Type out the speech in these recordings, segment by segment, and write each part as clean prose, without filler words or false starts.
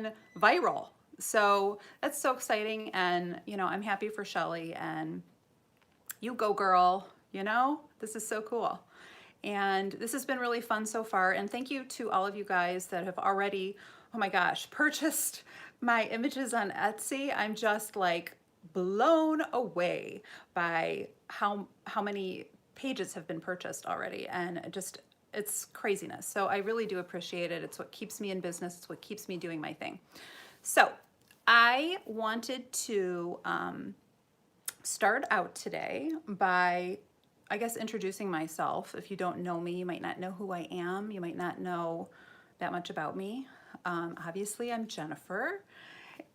gone viral. So that's so exciting. And, you know, I'm happy for Shelly, and you go girl, you know, this is so cool. And this has been really fun so far. And thank you to all of you guys that have already, oh my gosh, purchased my images on Etsy. I'm just like blown away by how many pages have been purchased already. And just, it's craziness. So I really do appreciate it. It's what keeps me in business. It's what keeps me doing my thing. So I wanted to start out today by, I guess, introducing myself. If you don't know me, you might not know who I am. You might not know that much about me. Obviously, I'm Jennifer,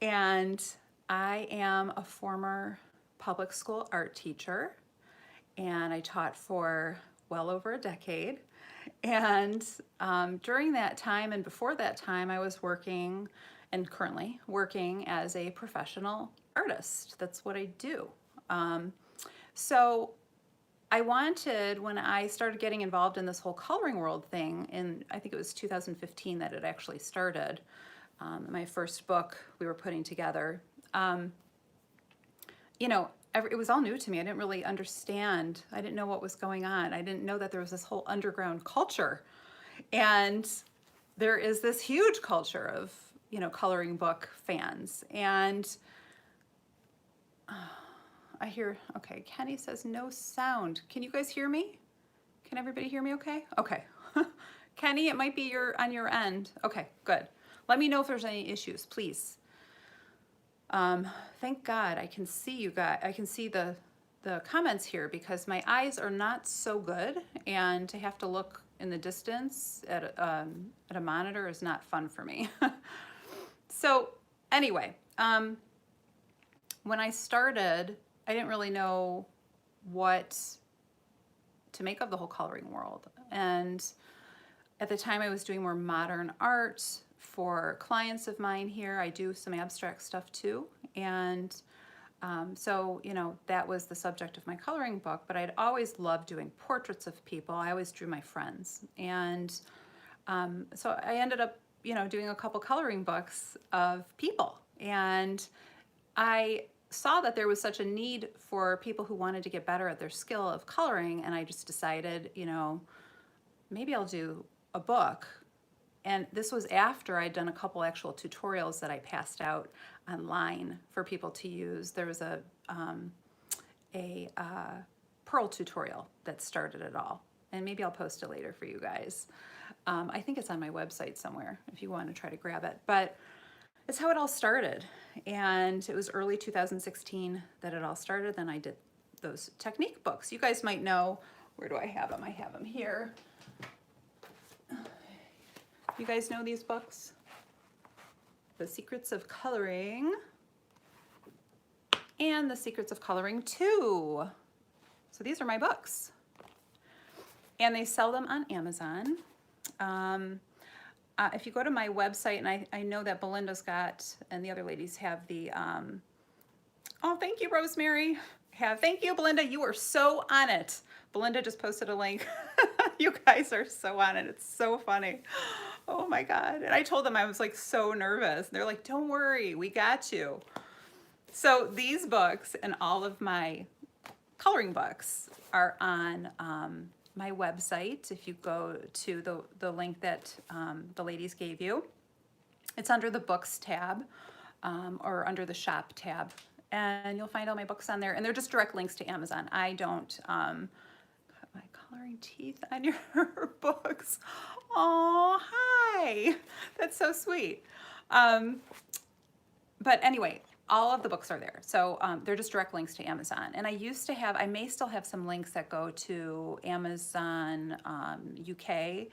and I am a former public school art teacher, and I taught for well over a decade. And during that time and before that time, I was working and currently working as a professional artist. That's what I do. So I wanted, when I started getting involved in this whole coloring world thing, in I think it was 2015 that it actually started, my first book we were putting together, you know, it was all new to me. I didn't really understand. I didn't know what was going on. I didn't know that there was this whole underground culture. And there is this huge culture of, you know, coloring book fans. And I hear, okay, Kenny says no sound. Can you guys hear me? Can everybody hear me okay? Okay. Kenny, it might be on your end. Okay, good. Let me know if there's any issues, please. Thank God I can see you guys. I can see the comments here, because my eyes are not so good, and to have to look in the distance at a monitor is not fun for me. So anyway, when I started, I didn't really know what to make of the whole coloring world. And at the time I was doing more modern art for clients of mine here. I do some abstract stuff too. And so, you know, that was the subject of my coloring book, but I'd always loved doing portraits of people. I always drew my friends. And so I ended up, you know, doing a couple coloring books of people. And I saw that there was such a need for people who wanted to get better at their skill of coloring, and I just decided, you know, maybe I'll do a book. And this was after I'd done a couple actual tutorials that I passed out online for people to use. There was a pearl tutorial that started it all, and maybe I'll post it later for you guys. I think it's on my website somewhere if you want to try to grab it. But it's how it all started. And it was early 2016 that it all started. Then I did those technique books. You guys might know, where do I have them? I have them here. You guys know these books? The Secrets of Coloring and The Secrets of Coloring 2. So these are my books. And they sell them on Amazon. If you go to my website, and I know that Belinda's got, and the other ladies have the, oh, thank you, Rosemary. Thank you, Belinda. You are so on it. Belinda just posted a link. You guys are so on it. It's so funny. Oh my God. And I told them I was like so nervous. They're like, don't worry, we got you. So these books and all of my coloring books are on my website. If you go to the link that the ladies gave you, it's under the books tab or under the shop tab, and you'll find all my books on there, and they're just direct links to Amazon. I don't cut my coloring teeth on your books. Oh, hi, that's so sweet. But anyway, all of the books are there. So they're just direct links to Amazon. And I used to have, I may still have some links that go to Amazon UK.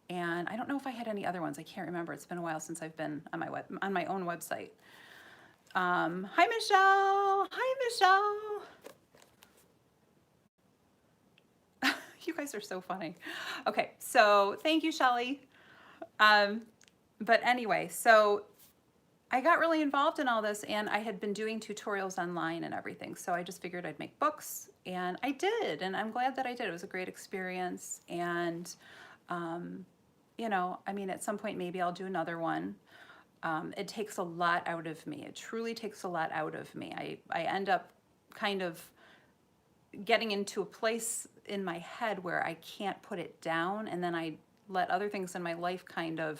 And I don't know if I had any other ones. I can't remember. It's been a while since I've been on my own website. Hi, Michelle. Hi, Michelle. You guys are so funny. Okay, so thank you, Shelly. But anyway, so I got really involved in all this, and I had been doing tutorials online and everything. So I just figured I'd make books, and I did, and I'm glad that I did. It was a great experience. And, you know, I mean, at some point, maybe I'll do another one. it takes a lot out of me. It truly takes a lot out of me. I end up kind of getting into a place in my head where I can't put it down, and then I let other things in my life kind of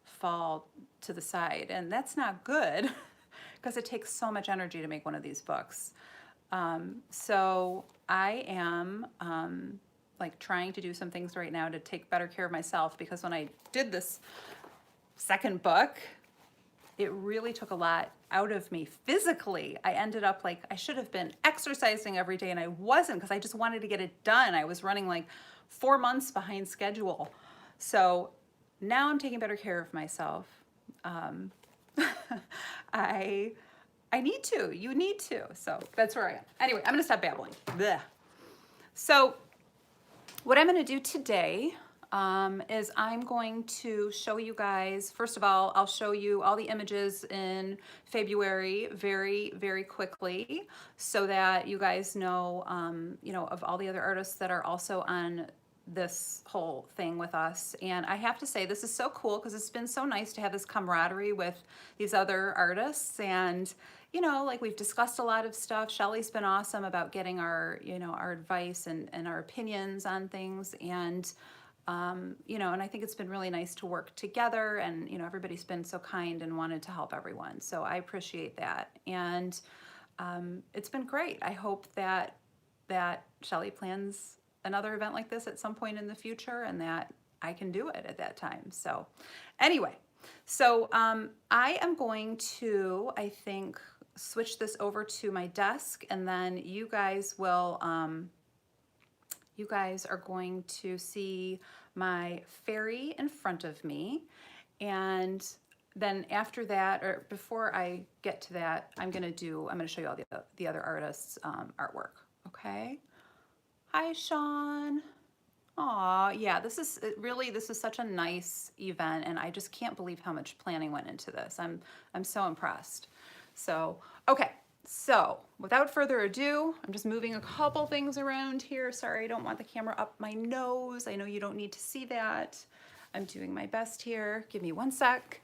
fall to the side, and that's not good because it takes so much energy to make one of these books. So I am like trying to do some things right now to take better care of myself, because when I did this second book, it really took a lot out of me physically. I ended up like, I should have been exercising every day, and I wasn't, because I just wanted to get it done. I was running like 4 months behind schedule. So now I'm taking better care of myself. I need to, you need to. So that's where I am. Anyway, I'm gonna stop babbling. Blech. So what I'm gonna do today is I'm going to show you guys, first of all, I'll show you all the images in February very, very quickly, so that you guys know, you know, of all the other artists that are also on this whole thing with us. And I have to say, this is so cool, because it's been so nice to have this camaraderie with these other artists. And you know, like, we've discussed a lot of stuff. Shelly's been awesome about getting our, you know, our advice and our opinions on things. And you know, and I think it's been really nice to work together, and, you know, everybody's been so kind and wanted to help everyone. So I appreciate that. And it's been great. I hope that Shelly plans another event like this at some point in the future, and that I can do it at that time. So anyway, so I am going to, I think, switch this over to my desk, and then you guys will, you guys are going to see my fairy in front of me. And then after that, or before I get to that, I'm gonna show you all the other artists' artwork, okay? Hi, Sean. Aw, yeah, this is such a nice event, and I just can't believe how much planning went into this. I'm so impressed. So, okay, so without further ado, I'm just moving a couple things around here. Sorry, I don't want the camera up my nose. I know you don't need to see that. I'm doing my best here. Give me one sec.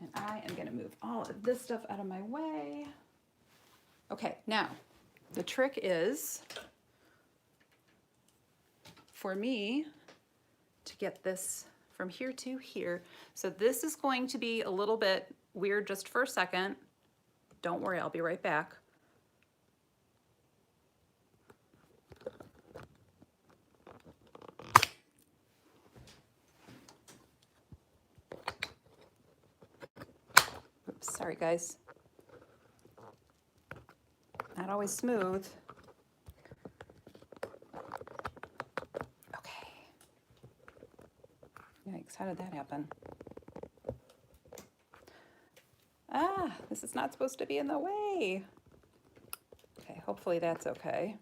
And I am gonna move all of this stuff out of my way. Okay, now, the trick is for me to get this from here to here. So this is going to be a little bit weird just for a second. Don't worry, I'll be right back. Oops, sorry guys. Not always smooth. Okay. Yikes, how did that happen? Ah, this is not supposed to be in the way. Okay, hopefully that's okay.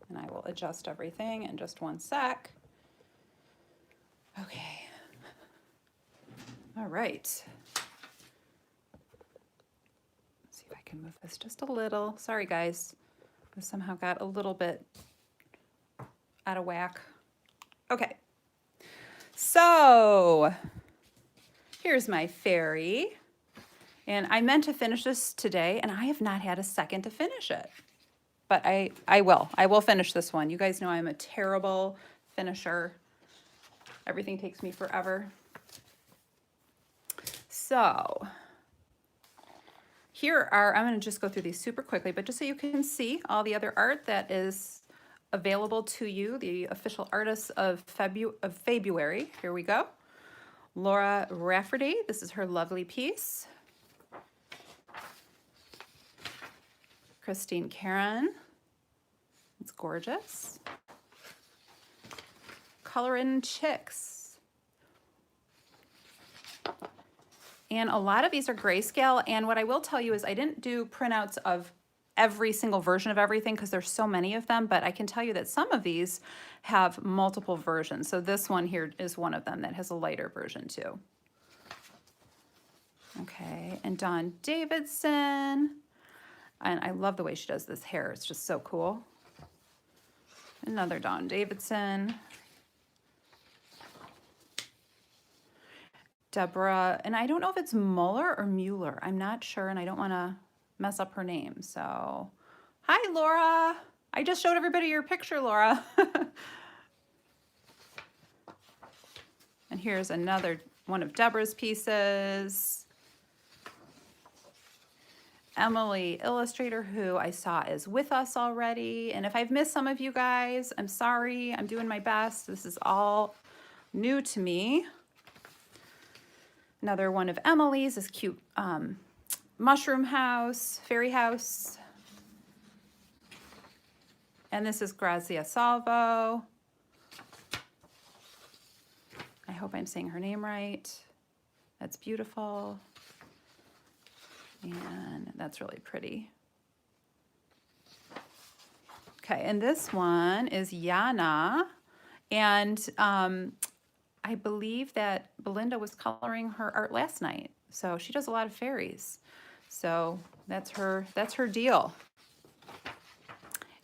And I will adjust everything in just one sec. Okay. All right. I can move this just a little. Sorry guys, I somehow got a little bit out of whack. Okay, so here's my fairy, and I meant to finish this today, and I have not had a second to finish it, but I will finish this one. You guys know I'm a terrible finisher. Everything takes me forever. So here are, I'm going to just go through these super quickly, but just so you can see all the other art that is available to you, the official artists of February. Here we go. Laura Rafferty, this is her lovely piece. Christine Karen, it's gorgeous. Colorin' Chicks. And a lot of these are grayscale, and what I will tell you is I didn't do printouts of every single version of everything because there's so many of them, but I can tell you that some of these have multiple versions. So this one here is one of them that has a lighter version too. Okay, and Dawn Davidson. And I love the way she does this hair. It's just so cool. Another Dawn Davidson. Deborah, and I don't know if it's Mueller or Mueller. I'm not sure, and I don't want to mess up her name. So, hi, Laura. I just showed everybody your picture, Laura. And here's another one of Deborah's pieces. Emily Illustrator, who I saw is with us already. And if I've missed some of you guys, I'm sorry. I'm doing my best. This is all new to me. Another one of Emily's, this cute mushroom house, fairy house. And this is Grazia Salvo. I hope I'm saying her name right. That's beautiful. And that's really pretty. Okay, and this one is Yana. And I believe that Belinda was coloring her art last night. So she does a lot of fairies. So that's her deal.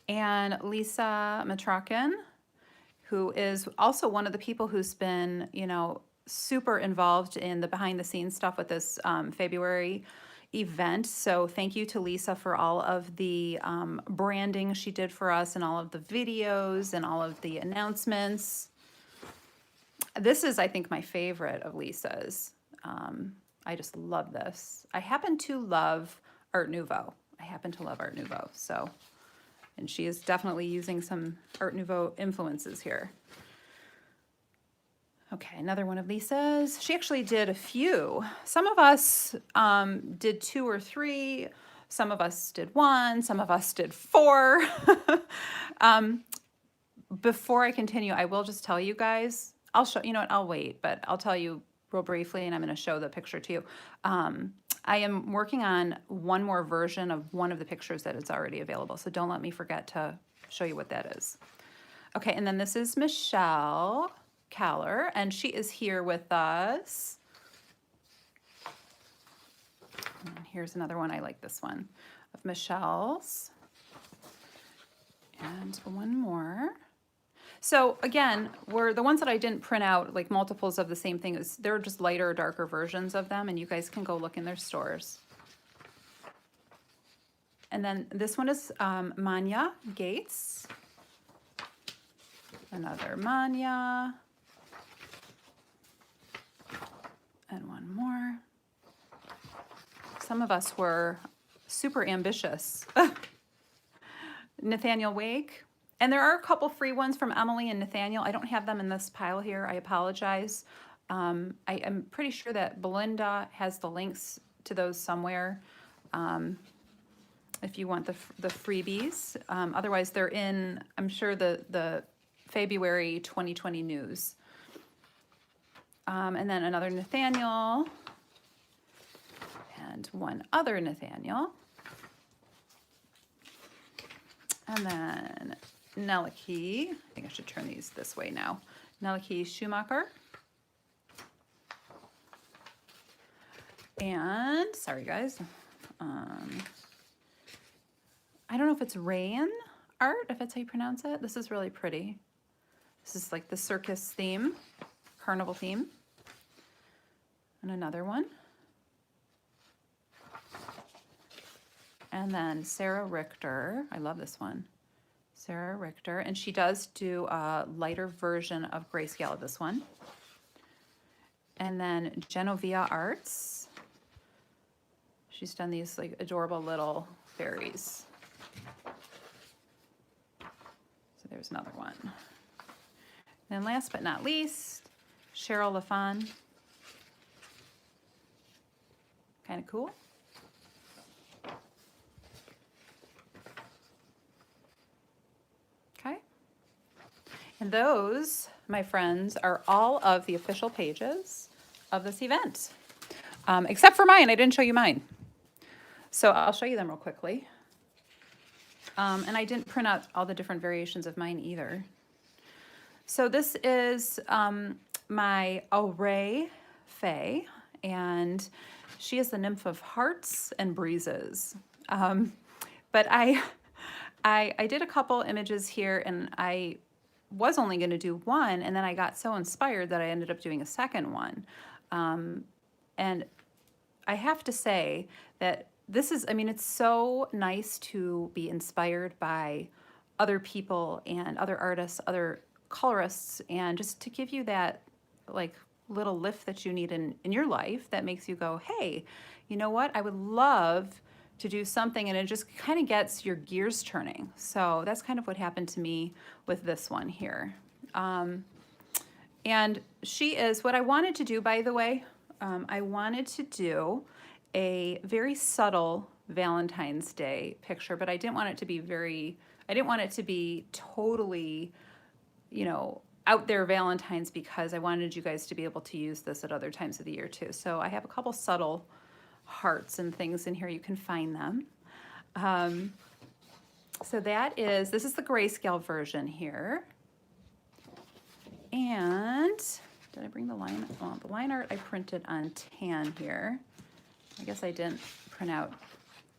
And Lisa Matrakin, who is also one of the people who's been, you know, super involved in the behind the scenes stuff with this February event. So thank you to Lisa for all of the branding she did for us and all of the videos and all of the announcements. This is, I think, my favorite of Lisa's. I just love this. I happen to love Art Nouveau. So, and she is definitely using some Art Nouveau influences here. Okay, another one of Lisa's. She actually did a few. Some of us did 2 or 3. Some of us did 1. Some of us did 4. Before I continue, I will just tell you guys, I'll show, you know what, I'll wait, but I'll tell you real briefly, and I'm going to show the picture to you. I am working on one more version of one of the pictures that is already available, so don't let me forget to show you what that is. Okay, and then this is Michelle Caller, and she is here with us. And here's another one. I like this one of Michelle's. And one more. So again, the ones that I didn't print out, like multiples of the same thing, they're just lighter or darker versions of them, and you guys can go look in their stores. And then this one is Manya Gates. Another Manya. And one more. Some of us were super ambitious. Nathaniel Wake. And there are a couple free ones from Emily and Nathaniel. I don't have them in this pile here. I apologize. I am pretty sure that Belinda has the links to those somewhere if you want the freebies. Otherwise, they're in, I'm sure, the February 2020 news. And then another Nathaniel. And one other Nathaniel. And then Nellie, I think I should turn these this way now. Nellie Schumacher. And, sorry guys, I don't know if it's Rain Art, if that's how you pronounce it. This is really pretty. This is like the circus theme, carnival theme. And another one. And then Sarah Richter, I love this one. Sarah Richter, and she does do a lighter version of grayscale of this one. And then Genovia Arts. She's done these like adorable little fairies. So there's another one. And then last but not least, Cheryl LaFon. Kind of cool. Okay. And those, my friends, are all of the official pages of this event. Except for mine. I didn't show you mine. So I'll show you them real quickly. And I didn't print out all the different variations of mine either. So this is my Array Faye, and she is the nymph of hearts and breezes. But I did a couple images here, and I was only going to do one, and then I got so inspired that I ended up doing a second one. And I have to say that this is, I mean, it's so nice to be inspired by other people and other artists, other colorists, and just to give you that like little lift that you need in your life that makes you go, hey, you know what? I would love to do something, and it just kind of gets your gears turning. So that's kind of what happened to me with this one here. And she is, what I wanted to do, by the way, I wanted to do a very subtle Valentine's Day picture, but I didn't want it to be I didn't want it to be totally, you know, out there Valentine's, because I wanted you guys to be able to use this at other times of the year too. So I have a couple subtle hearts and things in here. You can find them. So this is the grayscale version here. And did I bring the line? Well, the line art I printed on tan here. I guess I didn't print out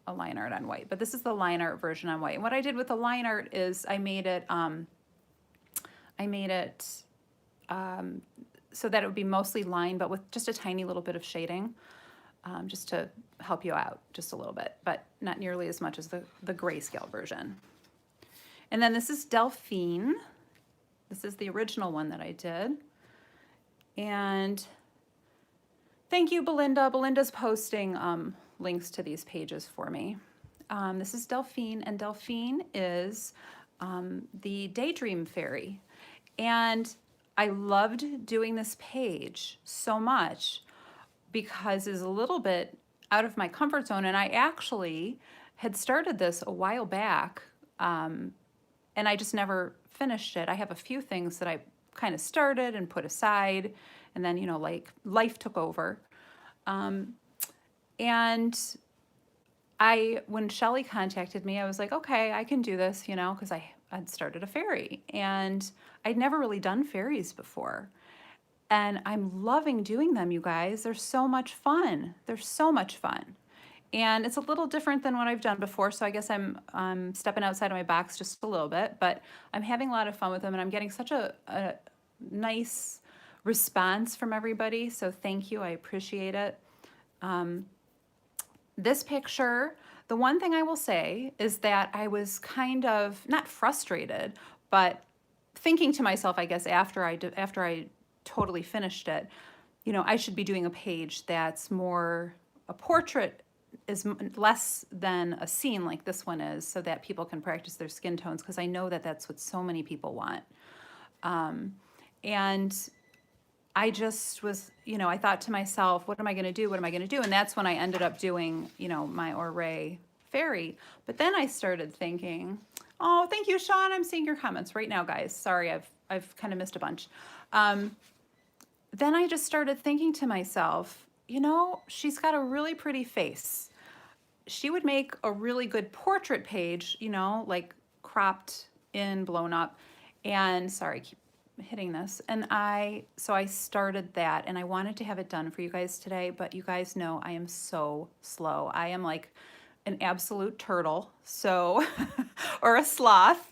a line art on white, but this is the line art version on white. And what I did with the line art is I made it so that it would be mostly line, but with just a tiny little bit of shading, just to help you out just a little bit, but not nearly as much as the grayscale version. And then this is Delphine. This is the original one that I did. And thank you, Belinda. Belinda's posting links to these pages for me. This is Delphine, and Delphine is the Daydream Fairy. And I loved doing this page so much because it's a little bit out of my comfort zone. And I actually had started this a while back, and I just never finished it. I have a few things that I kind of started and put aside, and then, you know, like life took over. And when Shelly contacted me, I was like, okay, I can do this, you know, because I'd started a fairy, and I'd never really done fairies before. And I'm loving doing them, you guys. They're so much fun. They're so much fun. And it's a little different than what I've done before, so I guess I'm stepping outside of my box just a little bit, but I'm having a lot of fun with them, and I'm getting such a nice response from everybody, so thank you. I appreciate it. This picture, the one thing I will say is that I was kind of, not frustrated, but thinking to myself, I guess, after I totally finished it, you know, I should be doing a page that's more a portrait, is less than a scene like this one is, so that people can practice their skin tones, because I know that that's what so many people want. And I just was, you know, I thought to myself, what am I going to do? What am I going to do? And that's when I ended up doing, you know, my Ouray fairy. But then I started thinking, oh, thank you, Sean. I'm seeing your comments right now, guys. Sorry, I've kind of missed a bunch. Then I just started thinking to myself, you know, she's got a really pretty face. She would make a really good portrait page, you know, like cropped in, blown up. And sorry, I keep hitting this. And so I started that, and I wanted to have it done for you guys today, but you guys know I am so slow. I am like an absolute turtle, so, or a sloth.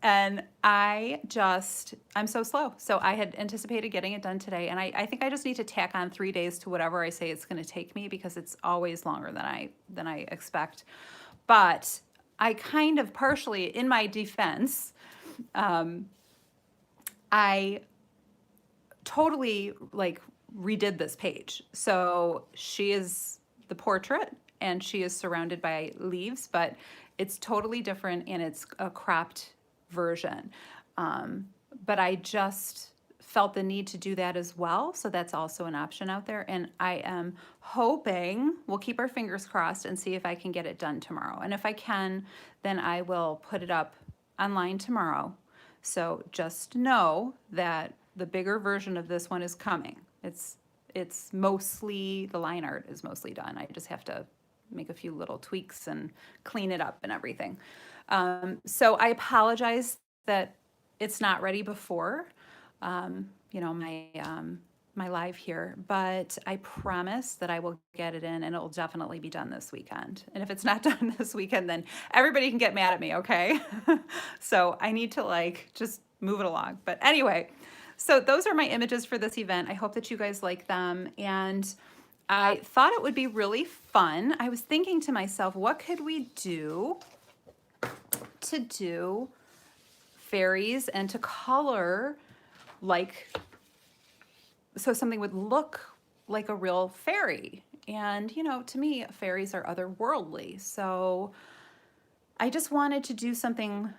And I'm so slow. So I had anticipated getting it done today. And I think I just need to tack on 3 days to whatever I say it's going to take me, because it's always longer than I expect. But I kind of partially, in my defense, I totally like redid this page. So she is the portrait, and she is surrounded by leaves, but it's totally different, and it's a cropped version. But I just felt the need to do that as well. So that's also an option out there. And I am hoping, we'll keep our fingers crossed and see if I can get it done tomorrow. And if I can, then I will put it up online tomorrow. So just know that the bigger version of this one is coming. It's mostly, the line art is mostly done. I just have to make a few little tweaks and clean it up and everything. So I apologize that it's not ready before. You know, my live here, but I promise that I will get it in and it will definitely be done this weekend. And if it's not done this weekend, then everybody can get mad at me, okay? So I need to like just move it along. But anyway, so those are my images for this event. I hope that you guys like them. And I thought it would be really fun. I was thinking to myself, what could we do to do fairies and to color like, so something would look like a real fairy. And, you know, to me, fairies are otherworldly. So I just wanted to do something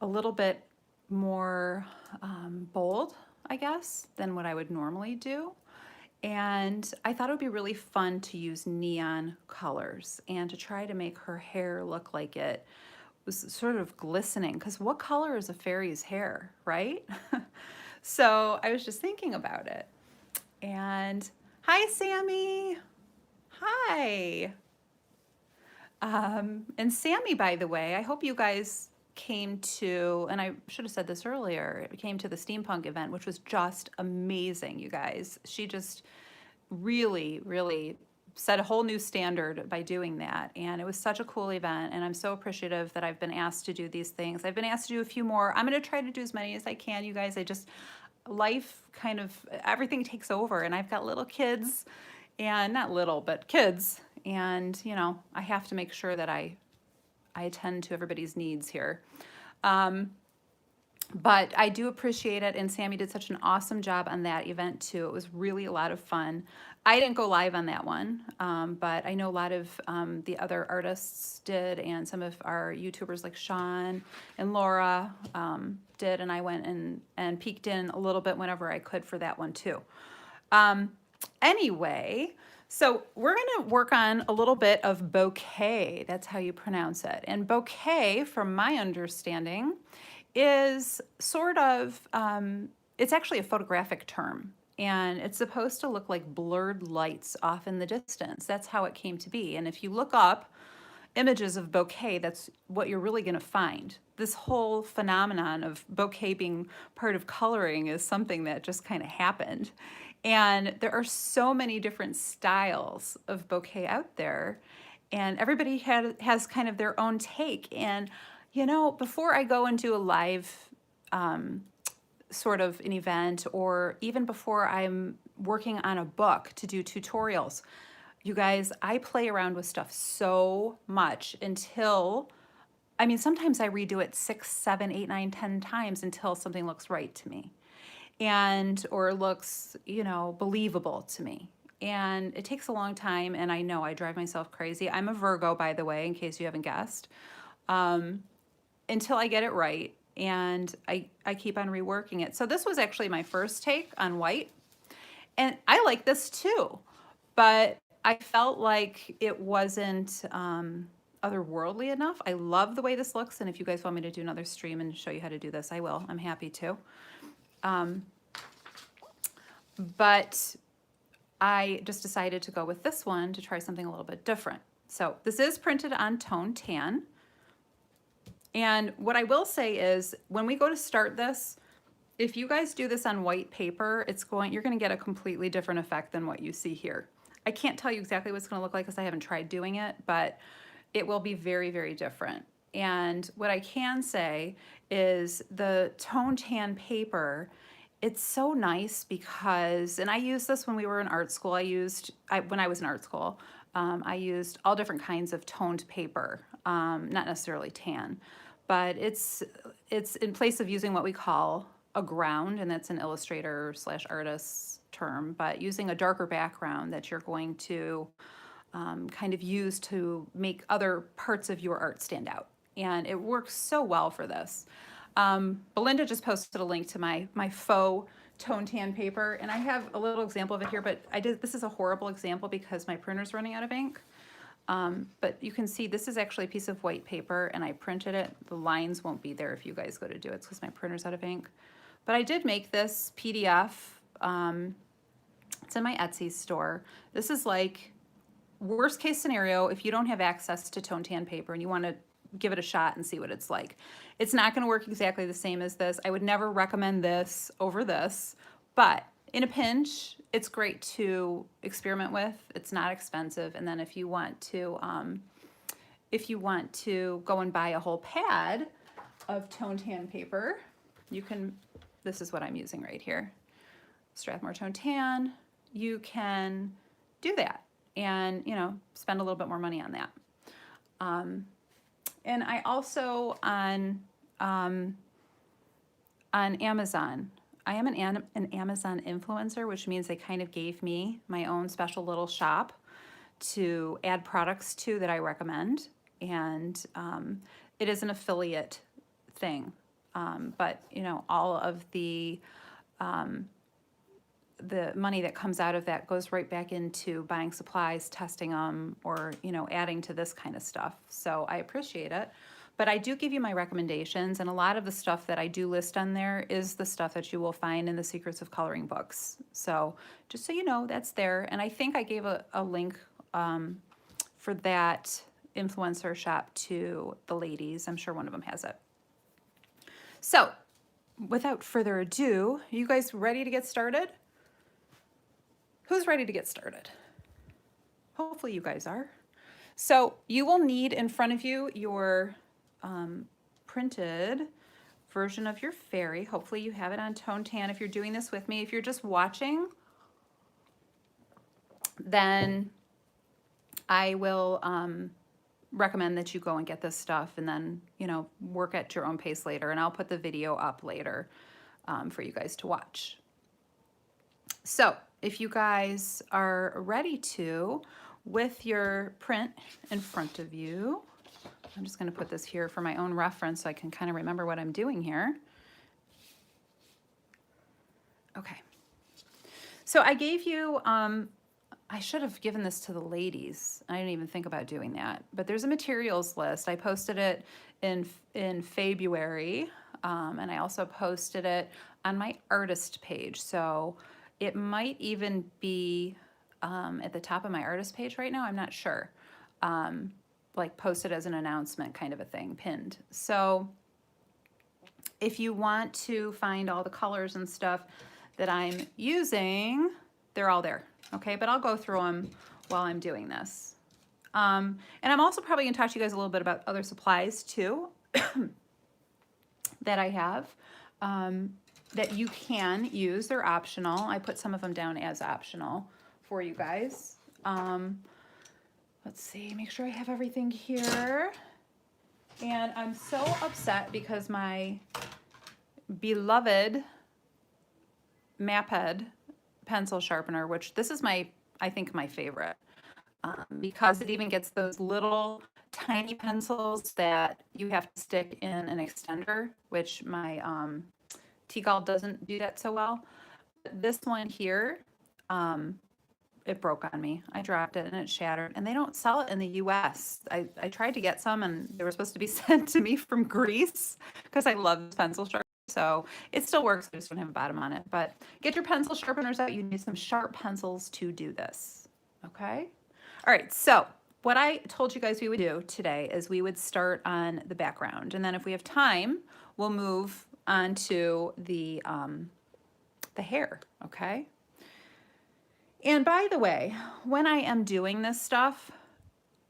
a little bit more bold, I guess, than what I would normally do. And I thought it would be really fun to use neon colors and to try to make her hair look like it was sort of glistening, because what color is a fairy's hair, right? So I was just thinking about it. And hi, Sammy. Hi. And Sammy, by the way, I hope you guys came to, and I should have said this earlier, came to the steampunk event, which was just amazing, you guys. She just really, really set a whole new standard by doing that. And it was such a cool event. And I'm so appreciative that I've been asked to do these things. I've been asked to do a few more. I'm going to try to do as many as I can, you guys. Life kind of, everything takes over. And I've got little kids, and not little, but kids. And, you know, I have to make sure that I attend to everybody's needs here. But I do appreciate it, and Sammy did such an awesome job on that event too. It was really a lot of fun. I didn't go live on that one, but I know a lot of the other artists did, and some of our YouTubers like Sean and Laura did, and I went and peeked in a little bit whenever I could for that one too. Anyway, so we're going to work on a little bit of bokeh. That's how you pronounce it. And bokeh, from my understanding, is sort of, it's actually a photographic term, and it's supposed to look like blurred lights off in the distance. That's how it came to be. And if you look up images of bokeh, that's what you're really going to find. This whole phenomenon of bokeh being part of coloring is something that just kind of happened. And there are so many different styles of bokeh out there, and everybody has kind of their own take. And you know, before I go and do a live sort of an event, or even before I'm working on a book to do tutorials, you guys, I play around with stuff so much until, I mean, sometimes I redo it 6, 7, 8, 9, 10 times until something looks right to me, and or looks, you know, believable to me. And it takes a long time, and I know I drive myself crazy. I'm a Virgo, by the way, in case you haven't guessed. Until I get it right, and I keep on reworking it. So this was actually my first take on white, and I like this too, but I felt like it wasn't otherworldly enough. I love the way this looks, and if you guys want me to do another stream and show you how to do this, I will. I'm happy to. But I just decided to go with this one to try something a little bit different. So this is printed on tone tan. And what I will say is, when we go to start this, if you guys do this on white paper, you're going to get a completely different effect than what you see here. I can't tell you exactly what it's going to look like because I haven't tried doing it, but it will be very, very different. And what I can say is the tone tan paper, it's so nice because, and I used this when we were in art school. When I was in art school, I used all different kinds of toned paper, not necessarily tan. But it's in place of using what we call a ground, and that's an illustrator / artist's term, but using a darker background that you're going to kind of use to make other parts of your art stand out. And it works so well for this. Belinda just posted a link to my faux tone tan paper, and I have a little example of it here, but this is a horrible example because my printer's running out of ink. But you can see this is actually a piece of white paper, and I printed it. The lines won't be there if you guys go to do it because my printer's out of ink. But I did make this PDF. It's in my Etsy store. This is like worst case scenario if you don't have access to tone tan paper and you want to give it a shot and see what it's like. It's not going to work exactly the same as this. I would never recommend this over this, but In a pinch, it's great to experiment with. It's not expensive. And then if you want to go and buy a whole pad of tone tan paper, you can, this is what I'm using right here, Strathmore Tone Tan. You can do that and, you know, spend a little bit more money on that. And I also on Amazon, I am an Amazon influencer, which means they kind of gave me my own special little shop to add products to that I recommend. And it is an affiliate thing. But, you know, all of the money that comes out of that goes right back into buying supplies, testing them, or, you know, adding to this kind of stuff. So I appreciate it. But I do give you my recommendations, and a lot of the stuff that I do list on there is the stuff that you will find in the Secrets of Coloring books. So just so you know, that's there. And I think I gave a link for that influencer shop to the ladies. I'm sure one of them has it. So without further ado, are you guys ready to get started? Who's ready to get started? Hopefully you guys are. So you will need in front of you your printed version of your fairy. Hopefully you have it on Tone Tan if you're doing this with me. If you're just watching, then I will recommend that you go and get this stuff and then, you know, work at your own pace later. And I'll put the video up later for you guys to watch. So if you guys are ready to, with your print in front of you, I'm just going to put this here for my own reference so I can kind of remember what I'm doing here. Okay. So I gave you, I should have given this to the ladies. I didn't even think about doing that. But there's a materials list. I posted it in Faebruary, and I also posted it on my artist page. So it might even be at the top of my artist page right now. I'm not sure. Like posted as an announcement kind of a thing, pinned. So if you want to find all the colors and stuff that I'm using, they're all there, okay? But I'll go through them while I'm doing this. And I'm also probably gonna talk to you guys a little bit about other supplies too that I have that you can use. They're optional. I put some of them down as optional for you guys. Let's see, make sure I have everything here. And I'm so upset because my beloved map head pencil sharpener, which this is my, I think my favorite, because it even gets those little tiny pencils that you have to stick in an extender, which my T-Gall doesn't do that so well. This one here, it broke on me. I dropped it and it shattered, and they don't sell it in the US. I tried to get some and they were supposed to be sent to me from Greece because I love this pencil sharpener. So it still works. I just don't have a bottom on it. But get your pencil sharpeners out. You need some sharp pencils to do this. Okay? All right. So what I told you guys we would do today is we would start on the background. And then if we have time, we'll move on to the hair. Okay? And by the way, when I am doing this stuff,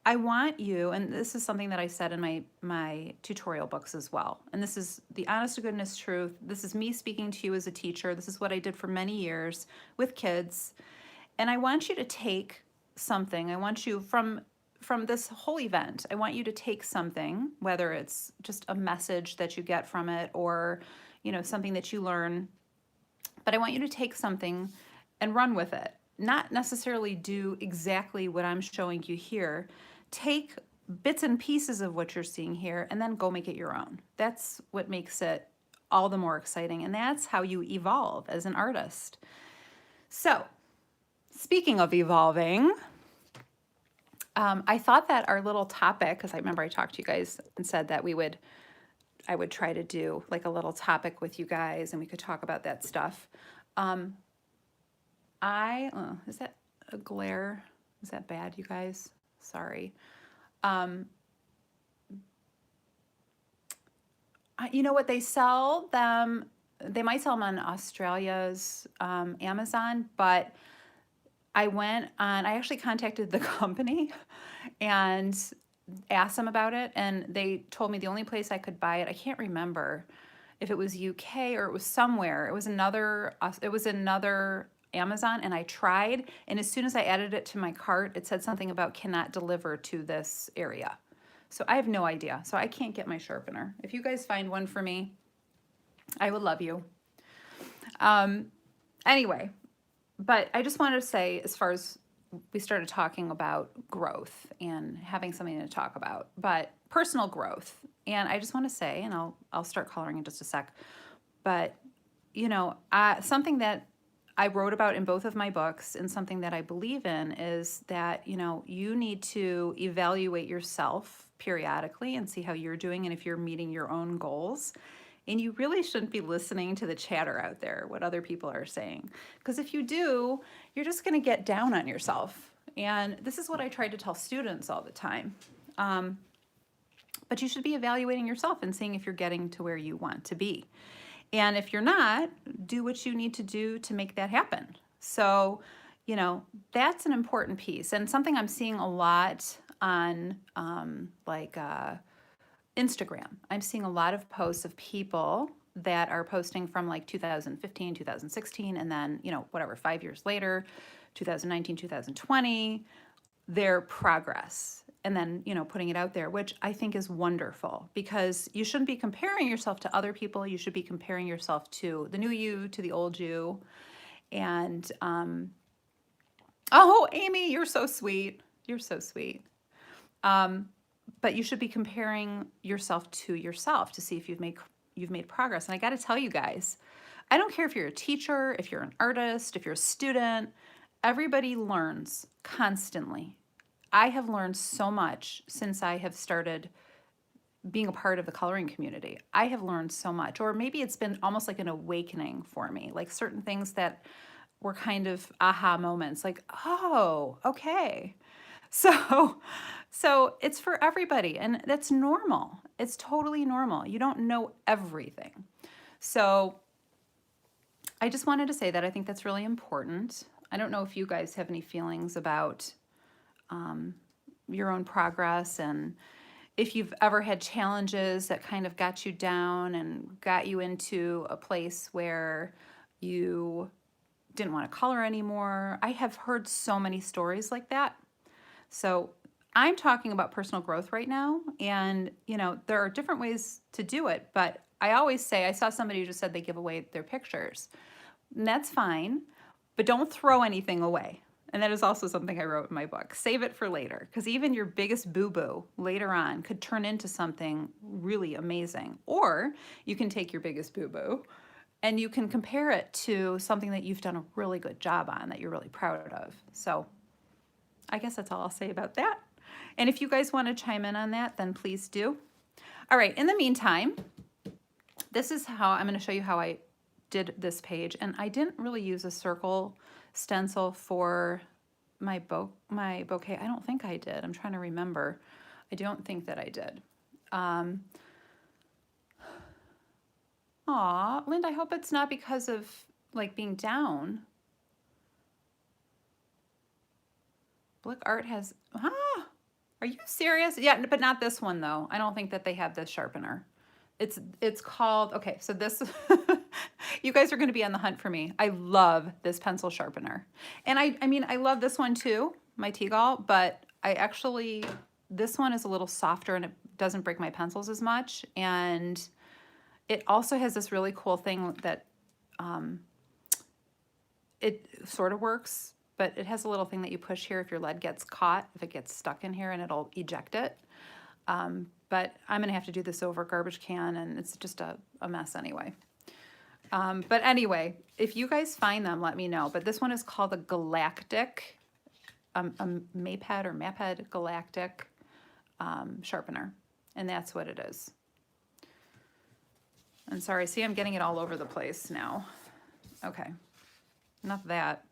I want you, and this is something that I said in my tutorial books as well, and this is the honest to goodness truth. This is me speaking to you as a teacher. This is what I did for many years with kids. And I want you to take something. I want you from this whole event, I want you to take something, whether it's just a message that you get from it or, you know, something that you learn, but I want you to take something and run with it. Not necessarily do exactly what I'm showing you here. Take bits and pieces of what you're seeing here and then go make it your own. That's what makes it all the more exciting, and that's how you evolve as an artist. So, speaking of evolving, I thought that our little topic, because I remember I talked to you guys and said that I would try to do like a little topic with you guys and we could talk about that stuff. Is that a glare? Is that bad, you guys? Sorry. You know what? They sell them they might sell them on Australia's Amazon, but I actually contacted the company and asked them about it, and they told me the only place I could buy it, I can't remember if it was UK or it was somewhere. It was another Amazon, and I tried, and as soon as I added it to my cart, it said something about cannot deliver to this area. So I have no idea. So I can't get my sharpener. If you guys find one for me, I would love you. Anyway, but I just wanted to say, as far as we started talking about growth and having something to talk about, but personal growth. And I just want to say, and I'll start coloring in just a sec, but you know, something that I wrote about in both of my books and something that I believe in is that, you know, you need to evaluate yourself periodically and see how you're doing and if you're meeting your own goals. And you really shouldn't be listening to the chatter out there, what other people are saying. Because if you do, you're just going to get down on yourself. And this is what I try to tell students all the time. But you should be evaluating yourself and seeing if you're getting to where you want to be. And if you're not, do what you need to do to make that happen. So, you know, that's an important piece. And something I'm seeing a lot on Instagram. I'm seeing a lot of posts of people that are posting from like 2015, 2016, and then, you know, whatever, 5 years later, 2019, 2020, their progress. And then, you know, putting it out there, which I think is wonderful, because you shouldn't be comparing yourself to other people. You should be comparing yourself to the new you, to the old you. And, oh, Amy, you're so sweet. You're so sweet. But you should be comparing yourself to see if you've made progress. And I got to tell you guys, I don't care if you're a teacher, if you're an artist, if you're a student, everybody learns constantly. I have learned so much since I have started being a part of the coloring community. I have learned so much, or maybe it's been almost like an awakening for me, like certain things that were kind of aha moments, like, oh, okay. So it's for everybody, and that's normal. It's totally normal. You don't know everything. So I just wanted to say that I think that's really important. I don't know if you guys have any feelings about your own progress, and if you've ever had challenges that kind of got you down and got you into a place where you didn't want to color anymore. I have heard so many stories like that. So I'm talking about personal growth right now, and you know, there are different ways to do it, but I always say, I saw somebody who just said they give away their pictures, and that's fine, but don't throw anything away. And that is also something I wrote in my book. Save it for later, because even your biggest boo-boo later on could turn into something really amazing. Or you can take your biggest boo-boo and you can compare it to something that you've done a really good job on that you're really proud of. So I guess that's all I'll say about that. And if you guys want to chime in on that, then please do. All right, in the meantime, this is how I'm going to show you how I did this page. And I didn't really use a circle stencil for my bouquet. I don't think I did. I'm trying to remember. I don't think that I did. Aw, Linda, I hope it's not because of like being down. Blick Art has, are you serious? Yeah, but not this one though. I don't think that they have this sharpener. It's called, okay, so this, you guys are going to be on the hunt for me. I love this pencil sharpener. And I mean, I love this one too, my T-Gall, but this one is a little softer and it doesn't break my pencils as much. And it also has this really cool thing that it sort of works, but it has a little thing that you push here if your lead gets caught, if it gets stuck in here, and it'll eject it. But I'm going to have to do this over a garbage can, and it's just a mess anyway. But anyway, if you guys find them, let me know. But this one is called the Galactic, a Maped or Maped Galactic sharpener. And that's what it is. I'm sorry, see, I'm getting it all over the place now. Okay, enough of that.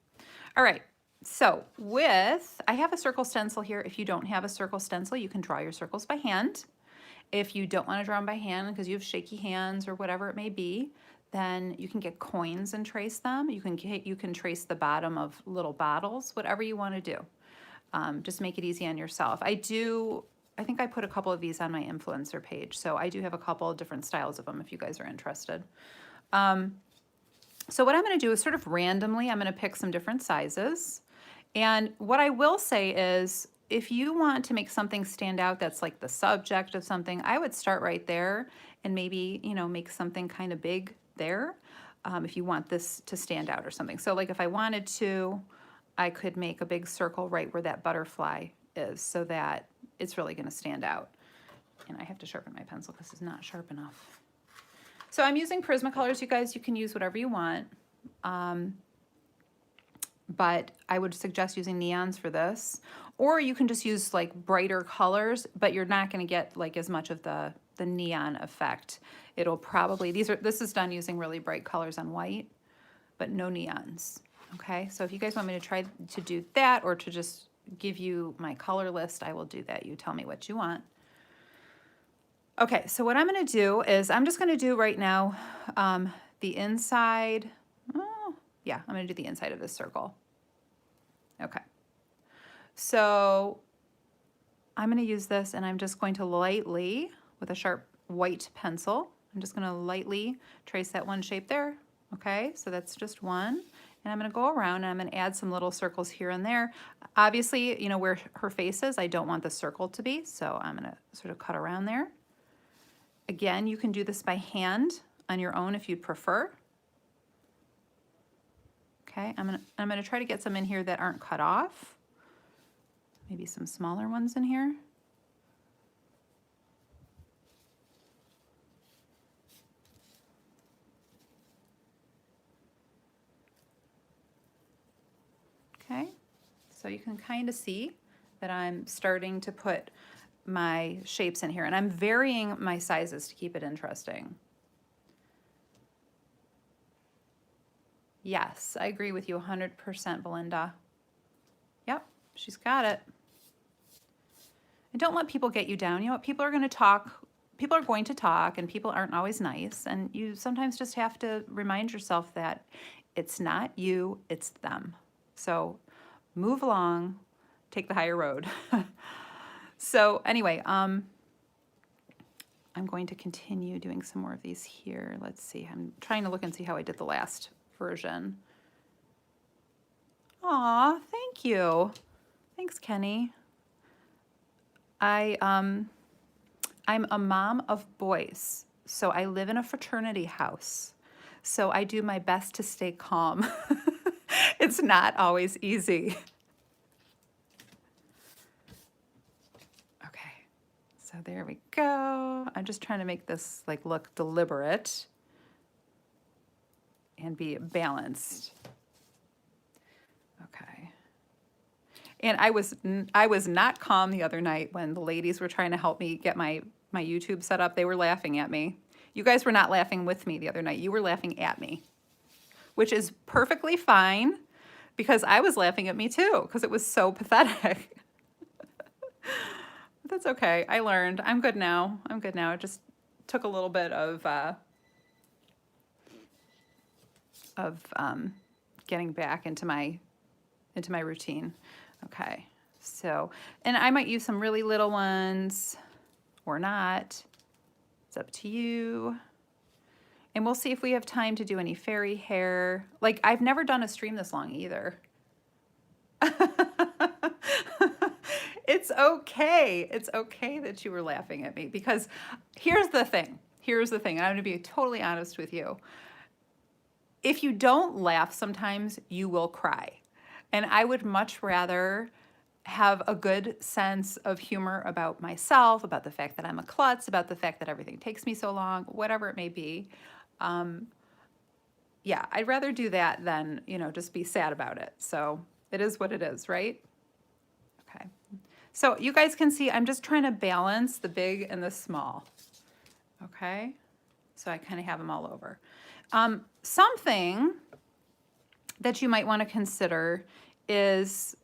All right. So I have a circle stencil here. If you don't have a circle stencil, you can draw your circles by hand. If you don't want to draw them by hand because you have shaky hands or whatever it may be, then you can get coins and trace them. You can trace the bottom of little bottles, whatever you want to do. Just make it easy on yourself. I think I put a couple of these on my influencer page, so I do have a couple of different styles of them if you guys are interested. So what I'm going to do is sort of randomly, I'm going to pick some different sizes. And what I will say is, if you want to make something stand out that's like the subject of something, I would start right there and maybe, you know, make something kind of big there if you want this to stand out or something. So like if I wanted to, I could make a big circle right where that butterfly is so that it's really going to stand out. And I have to sharpen my pencil because it's not sharp enough. So I'm using Prismacolors, you guys. You can use whatever you want. But I would suggest using neons for this. Or you can just use like brighter colors, but you're not going to get like as much of the neon effect. It'll probably, this is done using really bright colors on white, but no neons. Okay, so if you guys want me to try to do that or to just give you my color list, I will do that. You tell me what you want. Okay, so what I'm going to do is I'm just going to do right now the inside. Oh, yeah, I'm going to do the inside of this circle. Okay, so I'm going to use this and I'm just going to lightly, with a sharp white pencil, I'm just going to lightly trace that one shape there. Okay, so that's just one. And I'm going to go around and I'm going to add some little circles here and there. Obviously, you know, where her face is, I don't want the circle to be, so I'm going to sort of cut around there. Again, you can do this by hand on your own if you'd prefer. Okay, I'm gonna try to get some in here that aren't cut off. Maybe some smaller ones in here. Okay, so you can kind of see that I'm starting to put my shapes in here, and I'm varying my sizes to keep it interesting. Yes, I agree with you 100%, Belinda. Yep, she's got it. And don't let people get you down. You know what? People are going to talk, and people aren't always nice, and you sometimes just have to remind yourself that it's not you, it's them. So move along, take the higher road. So anyway, I'm going to continue doing some more of these here. Let's see, I'm trying to look and see how I did the last version. Aw, thank you. Thanks, Kenny. I'm a mom of boys, so I live in a fraternity house. So I do my best to stay calm. It's not always easy. So there we go. I'm just trying to make this like look deliberate and be balanced. Okay. And I was not calm the other night when the ladies were trying to help me get my YouTube set up. They were laughing at me. You guys were not laughing with me the other night. You were laughing at me, which is perfectly fine because I was laughing at me too because it was so pathetic. That's okay. I learned. I'm good now. I'm good now. It just took a little bit of getting back into my routine. Okay. So, and I might use some really little ones or not. It's up to you. And we'll see if we have time to do any fairy hair. Like, I've never done a stream this long either. It's okay. It's okay that you were laughing at me because here's the thing. Here's the thing. And I'm going to be totally honest with you. If you don't laugh sometimes, you will cry. And I would much rather have a good sense of humor about myself, about the fact that I'm a klutz, about the fact that everything takes me so long, whatever it may be. Yeah, I'd rather do that than, you know, just be sad about it. So it is what it is, right? Okay. So you guys can see I'm just trying to balance the big and the small. Okay. So I kind of have them all over. Something that you might want to consider is,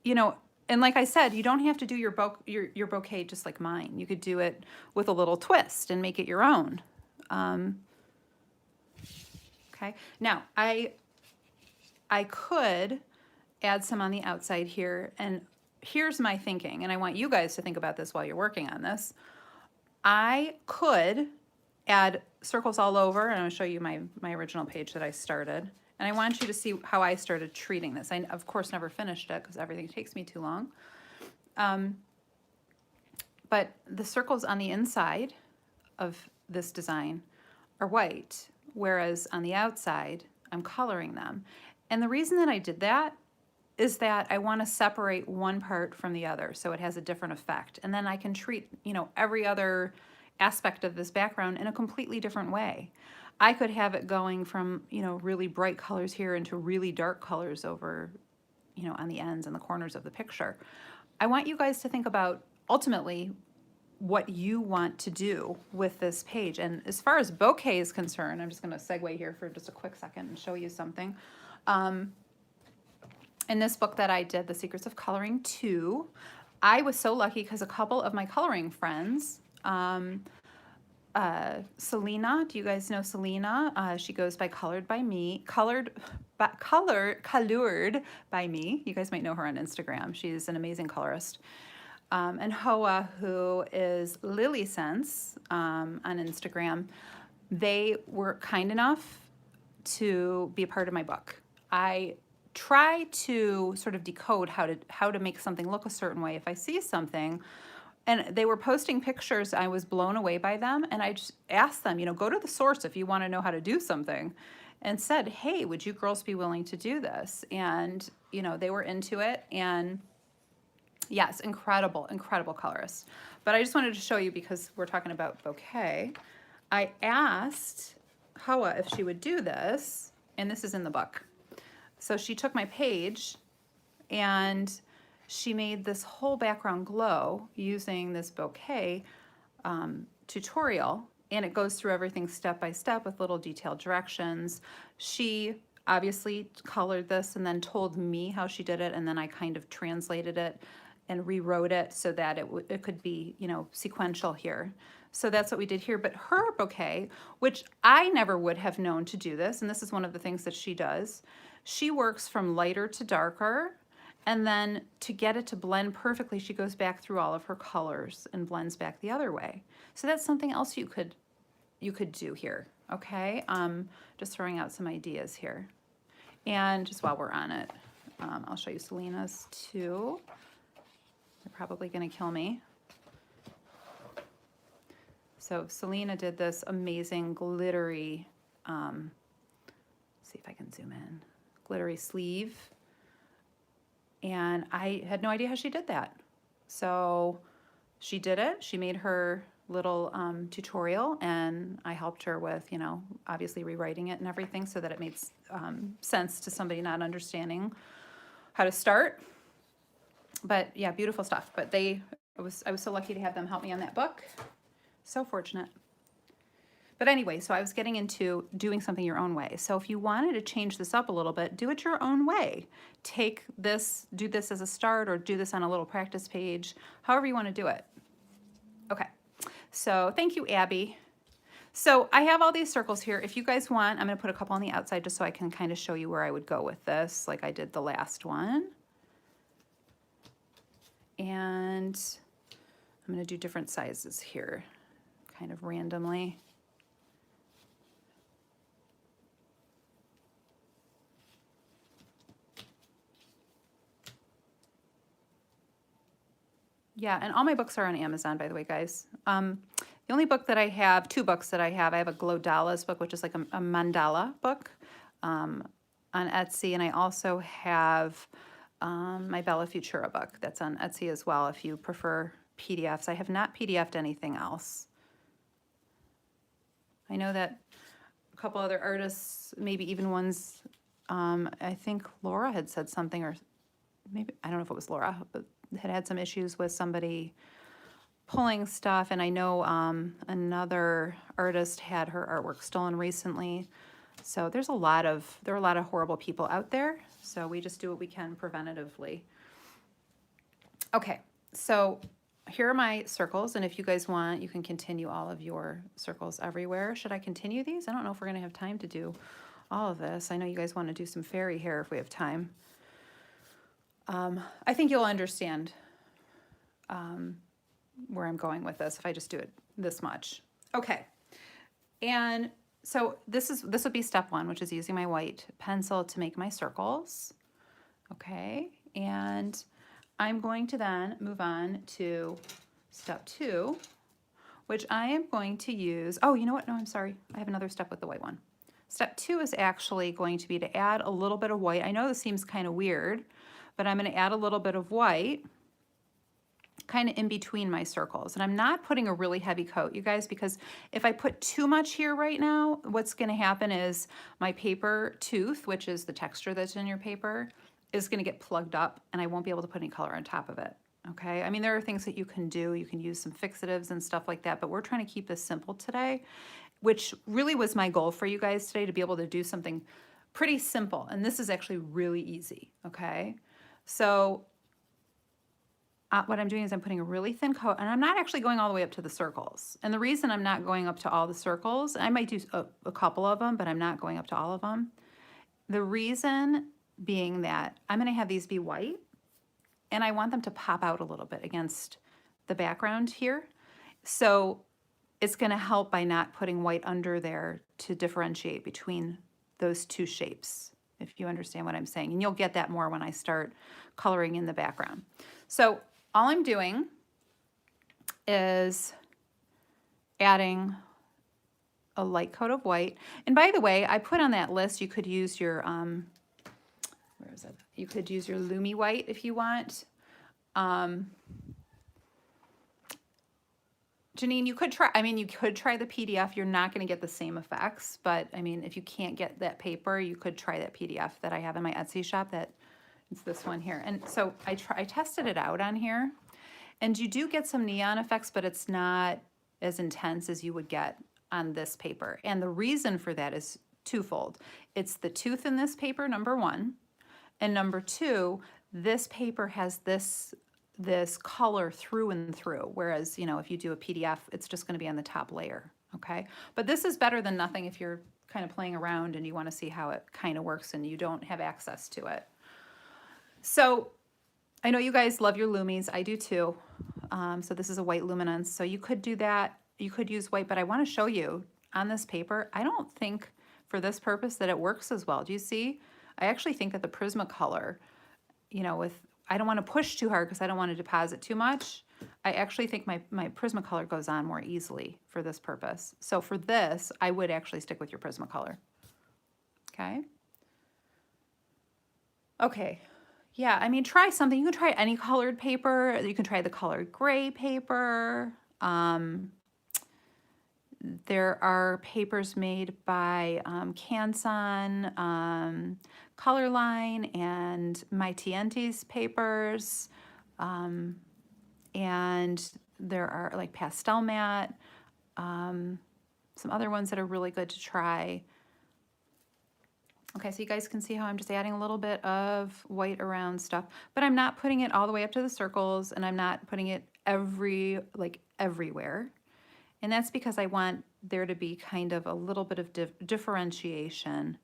you know, and like I said, you don't have to do your bouquet just like mine. You could do it with a little twist and make it your own. Okay, now I could add some on the outside here, and here's my thinking, and I want you guys to think about this while you're working on this. I could add circles all over, and I'm going to show you my original page that I started, and I want you to see how I started treating this. I, of course, never finished it because everything takes me too long. But the circles on the inside of this design are white, whereas on the outside, I'm coloring them. And the reason that I did that is that I want to separate one part from the other so it has a different effect. And then I can treat, you know, every other aspect of this background in a completely different way. I could have it going from, you know, really bright colors here into really dark colors over, you know, on the ends and the corners of the picture. I want you guys to think about ultimately what you want to do with this page. And as far as Bokeh is concerned, I'm just going to segue here for just a quick second and show you something. In this book that I did, The Secrets of Coloring 2, I was so lucky because a couple of my coloring friends, Selena, do you guys know Selena? She goes by Colored by Me, Colored by Me. You guys might know her on Instagram. She's an amazing colorist. And Hoa, who is Lily Sense on Instagram, they were kind enough to be a part of my book. I try to sort of decode how to make something look a certain way. If I see something, and they were posting pictures, I was blown away by them, and I just asked them, you know, go to the source if you want to know how to do something, and said, hey, would you girls be willing to do this? And, you know, they were into it, and yes, incredible, incredible colorist. But I just wanted to show you, because we're talking about Bokeh, I asked Hoa if she would do this, and this is in the book. So she took my page and she made this whole background glow using this Bokeh tutorial, and it goes through everything step by step with little detailed directions. She obviously colored this and then told me how she did it, and then I kind of translated it and rewrote it so that it could be, you know, sequential here. So that's what we did here. But her Bokeh, which I never would have known to do this, and this is one of the things that she does, she works from lighter to darker, and then to get it to blend perfectly, she goes back through all of her colors and blends back the other way. So that's something else you could do here, okay? Just throwing out some ideas here. And just while we're on it, I'll show you Selena's too. They're probably gonna kill me. So Selena did this amazing glittery, see if I can zoom in, glittery sleeve. And I had no idea how she did that. So she did it. She made her little tutorial, and I helped her with, you know, obviously rewriting it and everything so that it made sense to somebody not understanding how to start. But yeah, beautiful stuff. But I was so lucky to have them help me on that book. So fortunate. But anyway, so I was getting into doing something your own way. So if you wanted to change this up a little bit, do it your own way. Take this, do this as a start, or do this on a little practice page, however you want to do it. Okay, so thank you, Abby. So I have all these circles here. If you guys want, I'm going to put a couple on the outside just so I can kind of show you where I would go with this, like I did the last one. And I'm going to do different sizes here, kind of randomly. Yeah, and all my books are on Amazon, by the way, guys. The only book that I have, two books that I have a Glodalas book, which is like a mandala book on Etsy, and I also have my Bella Futura book that's on Etsy as well if you prefer PDFs. I have not PDF'd anything else. I know that a couple other artists, maybe even ones, I think Laura had said something, or maybe, I don't know if it was Laura, but had some issues with somebody pulling stuff, and I know another artist had her artwork stolen recently. So there are a lot of horrible people out there, so we just do what we can preventatively. Okay, so here are my circles, and if you guys want, you can continue all of your circles everywhere. Should I continue these? I don't know if we're gonna have time to do all of this. I know you guys want to do some fairy hair if we have time. I think you'll understand where I'm going with this if I just do it this much. Okay, and so this would be step one, which is using my white pencil to make my circles. Okay, and I'm going to then move on to step two, which I am going to use, oh, you know what? No, I'm sorry. I have another step with the white one. Step two is actually going to be to add a little bit of white. I know this seems kind of weird, but I'm going to add a little bit of white kind of in between my circles. And I'm not putting a really heavy coat, you guys, because if I put too much here right now, what's going to happen is my paper tooth, which is the texture that's in your paper, is going to get plugged up and I won't be able to put any color on top of it. Okay, I mean, there are things that you can do. You can use some fixatives and stuff like that, but we're trying to keep this simple today, which really was my goal for you guys today, to be able to do something pretty simple. And this is actually really easy, okay? So what I'm doing is I'm putting a really thin coat, and I'm not actually going all the way up to the circles. And the reason I'm not going up to all the circles, I might do a couple of them, but I'm not going up to all of them. The reason being that I'm going to have these be white, and I want them to pop out a little bit against the background here. So it's going to help by not putting white under there to differentiate between those two shapes, if you understand what I'm saying. And you'll get that more when I start coloring in the background. So all I'm doing is adding a light coat of white. And by the way, I put on that list, you could use your, where is it? You could use your Lumi white if you want. Janine, you could try, I mean, you could try the PDF. You're not going to get the same effects, but I mean, if you can't get that paper, you could try that PDF that I have in my Etsy shop. That it's this one here. And so I tested it out on here, and you do get some neon effects, but it's not as intense as you would get on this paper. And the reason for that is twofold. It's the tooth in this paper, number one, and number two, this paper has this color through and through, whereas, you know, if you do a PDF, it's just going to be on the top layer, okay? But this is better than nothing if you're kind of playing around and you want to see how it kind of works and you don't have access to it. So I know you guys love your Lumis. I do too. So this is a white luminance. So you could do that. You could use white, but I want to show you on this paper, I don't think for this purpose that it works as well. Do you see? I actually think that the Prismacolor, you know, I don't want to push too hard because I don't want to deposit too much. I actually think my Prismacolor goes on more easily for this purpose. So for this, I would actually stick with your Prismacolor. Okay. Okay. Yeah, I mean, try something. You can try any colored paper. You can try the colored gray paper. There are papers made by Canson, Colorline, and My Tiente's papers. And there are like Pastel Matte, some other ones that are really good to try. Okay, so you guys can see how I'm just adding a little bit of white around stuff, but I'm not putting it all the way up to the circles, and I'm not putting it everywhere. And that's because I want there to be kind of a little bit of differentiation.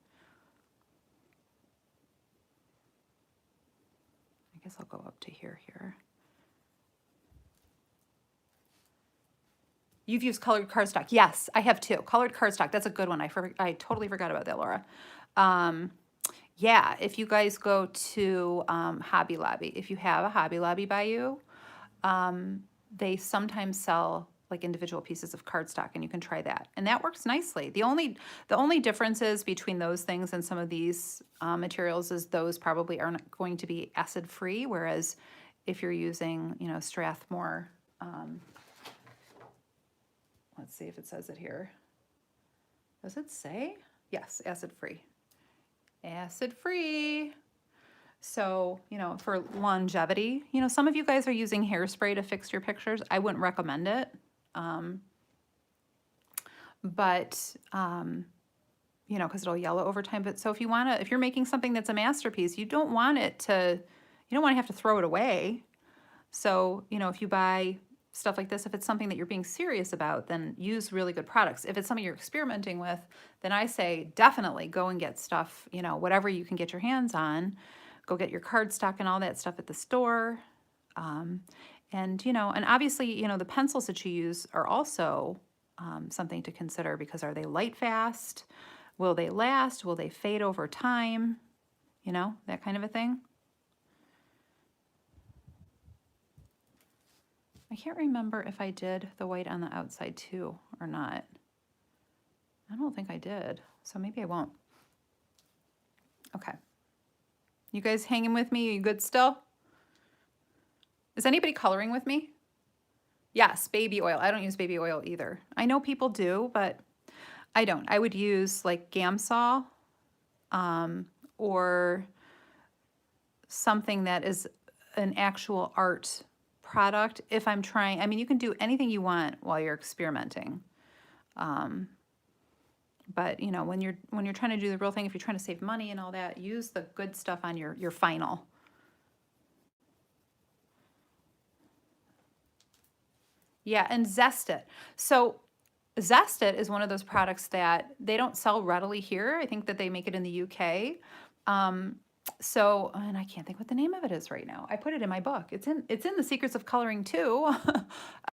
I guess I'll go up to here. You've used colored cardstock. Yes, I have too. Colored cardstock, that's a good one. I totally forgot about that, Laura. Yeah, if you guys go to Hobby Lobby, if you have a Hobby Lobby by you, they sometimes sell like individual pieces of cardstock, and you can try that, and that works nicely. The only differences between those things and some of these materials is those probably aren't going to be acid free, whereas if you're using, you know, Strathmore, let's see if it says it here. Does it say? Yes, acid free. Acid free. So, you know, for longevity, you know, some of you guys are using hairspray to fix your pictures. I wouldn't recommend it. You know, because it'll yellow over time. But so if you're making something that's a masterpiece, you don't want to have to throw it away. So, you know, if you buy stuff like this, if it's something that you're being serious about, then use really good products. If it's something you're experimenting with, then I say definitely go and get stuff, you know, whatever you can get your hands on. Go get your cardstock and all that stuff at the store. And, you know, and obviously, you know, the pencils that you use are also something to consider, because are they light fast? Will they last? Will they fade over time? You know, that kind of a thing. I can't remember if I did the white on the outside too or not. I don't think I did, so maybe I won't. Okay. You guys hanging with me? Are you good still? Is anybody coloring with me? Yes, baby oil. I don't use baby oil either. I know people do, but I don't. I would use like Gamsol or something that is an actual art product if I'm trying. I mean, you can do anything you want while you're experimenting. But you know, when you're trying to do the real thing, if you're trying to save money and all that, use the good stuff on your final. Yeah, and Zest It. So Zest It is one of those products that they don't sell readily here. I think that they make it in the UK. So, and I can't think what the name of it is right now. I put it in my book. It's in the Secrets of Coloring too.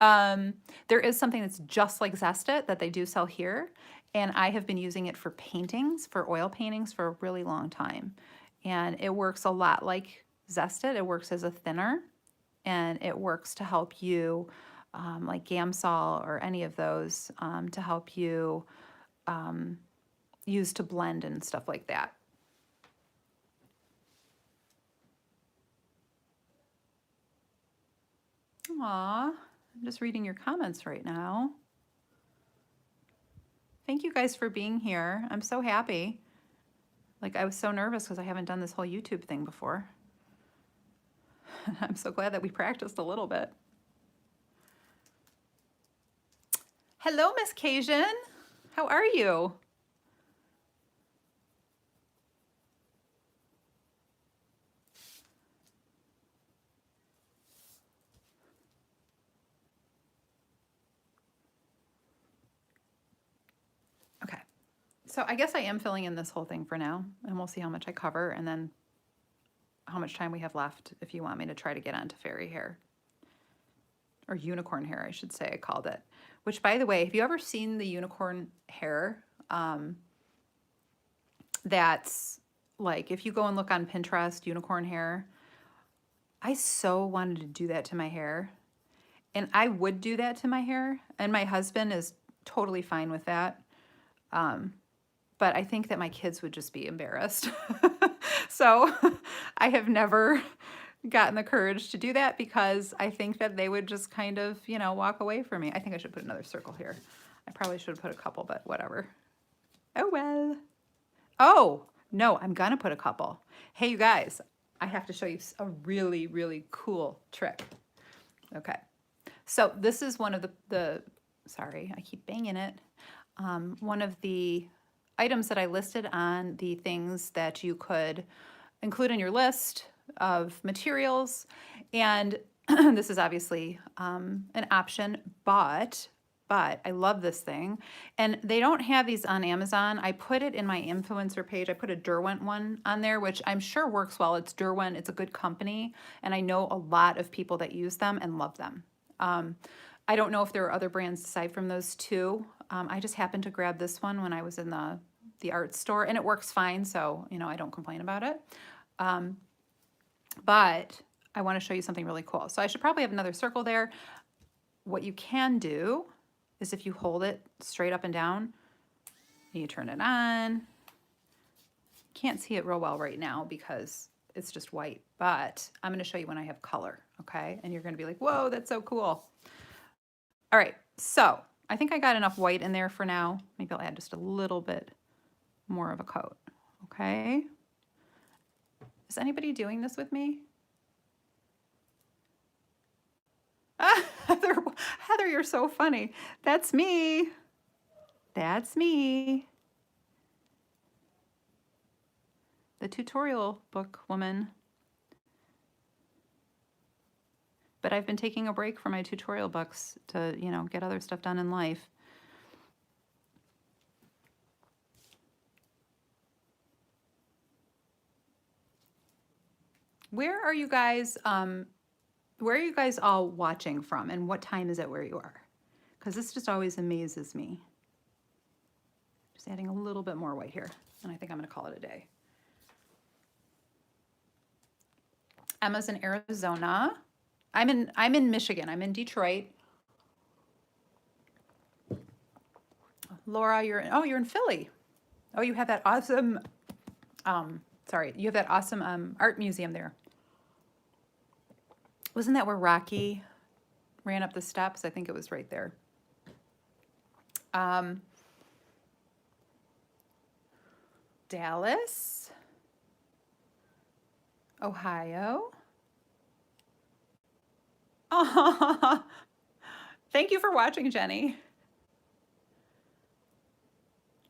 There is something that's just like Zest It that they do sell here, and I have been using it for paintings, for oil paintings, for a really long time, and it works a lot like Zest It. It works as a thinner, and it works to help you, like Gamsol or any of those, to help you use to blend and stuff like that. Aw, I'm just reading your comments right now. Thank you guys for being here. I'm so happy. Like, I was so nervous because I haven't done this whole YouTube thing before. I'm so glad that we practiced a little bit. Hello, Miss Cajun. How are you? Okay, so I guess I am filling in this whole thing for now, and we'll see how much I cover and then how much time we have left if you want me to try to get onto fairy hair. Or unicorn hair, I should say, I called it. Which, by the way, have you ever seen the unicorn hair? That's like, if you go and look on Pinterest, unicorn hair, I so wanted to do that to my hair. And I would do that to my hair. And my husband is totally fine with that. But I think that my kids would just be embarrassed. So I have never gotten the courage to do that because I think that they would just kind of, you know, walk away from me. I think I should put another circle here. I probably should have put a couple, but whatever. Oh, well. Oh, no, I'm gonna put a couple. Hey, you guys, I have to show you a really, really cool trick. Okay, so this is one of the sorry, I keep banging it. One of the items that I listed on the things that you could include in your list of materials. And this is obviously an option, but I love this thing. And they don't have these on Amazon. I put it in my influencer page. I put a Derwent one on there, which I'm sure works well. It's Derwent. It's a good company. And I know a lot of people that use them and love them. I don't know if there are other brands aside from those two. I just happened to grab this one when I was in the art store, and it works fine, so you know, I don't complain about it. But I want to show you something really cool. So I should probably have another circle there. What you can do is if you hold it straight up and down, and you turn it on. Can't see it real well right now because it's just white, but I'm going to show you when I have color, okay? And you're going to be like, whoa, that's so cool. All right, so I think I got enough white in there for now. Maybe I'll add just a little bit more of a coat, okay? Is anybody doing this with me? Heather, you're so funny. That's me. That's me. The tutorial book woman. but I've been taking a break from my tutorial books to, you know, get other stuff done in life. Where are you guys all watching from, and what time is it where you are? Because this just always amazes me. Just adding a little bit more white here, and I think I'm going to call it a day. Emma's in Arizona. I'm in Michigan. I'm in Detroit. Laura, you're in Philly. Oh, you have that awesome you have that awesome art museum there. Wasn't that where Rocky ran up the steps? I think it was right there. Dallas, Ohio. Oh, thank you for watching, Jenny.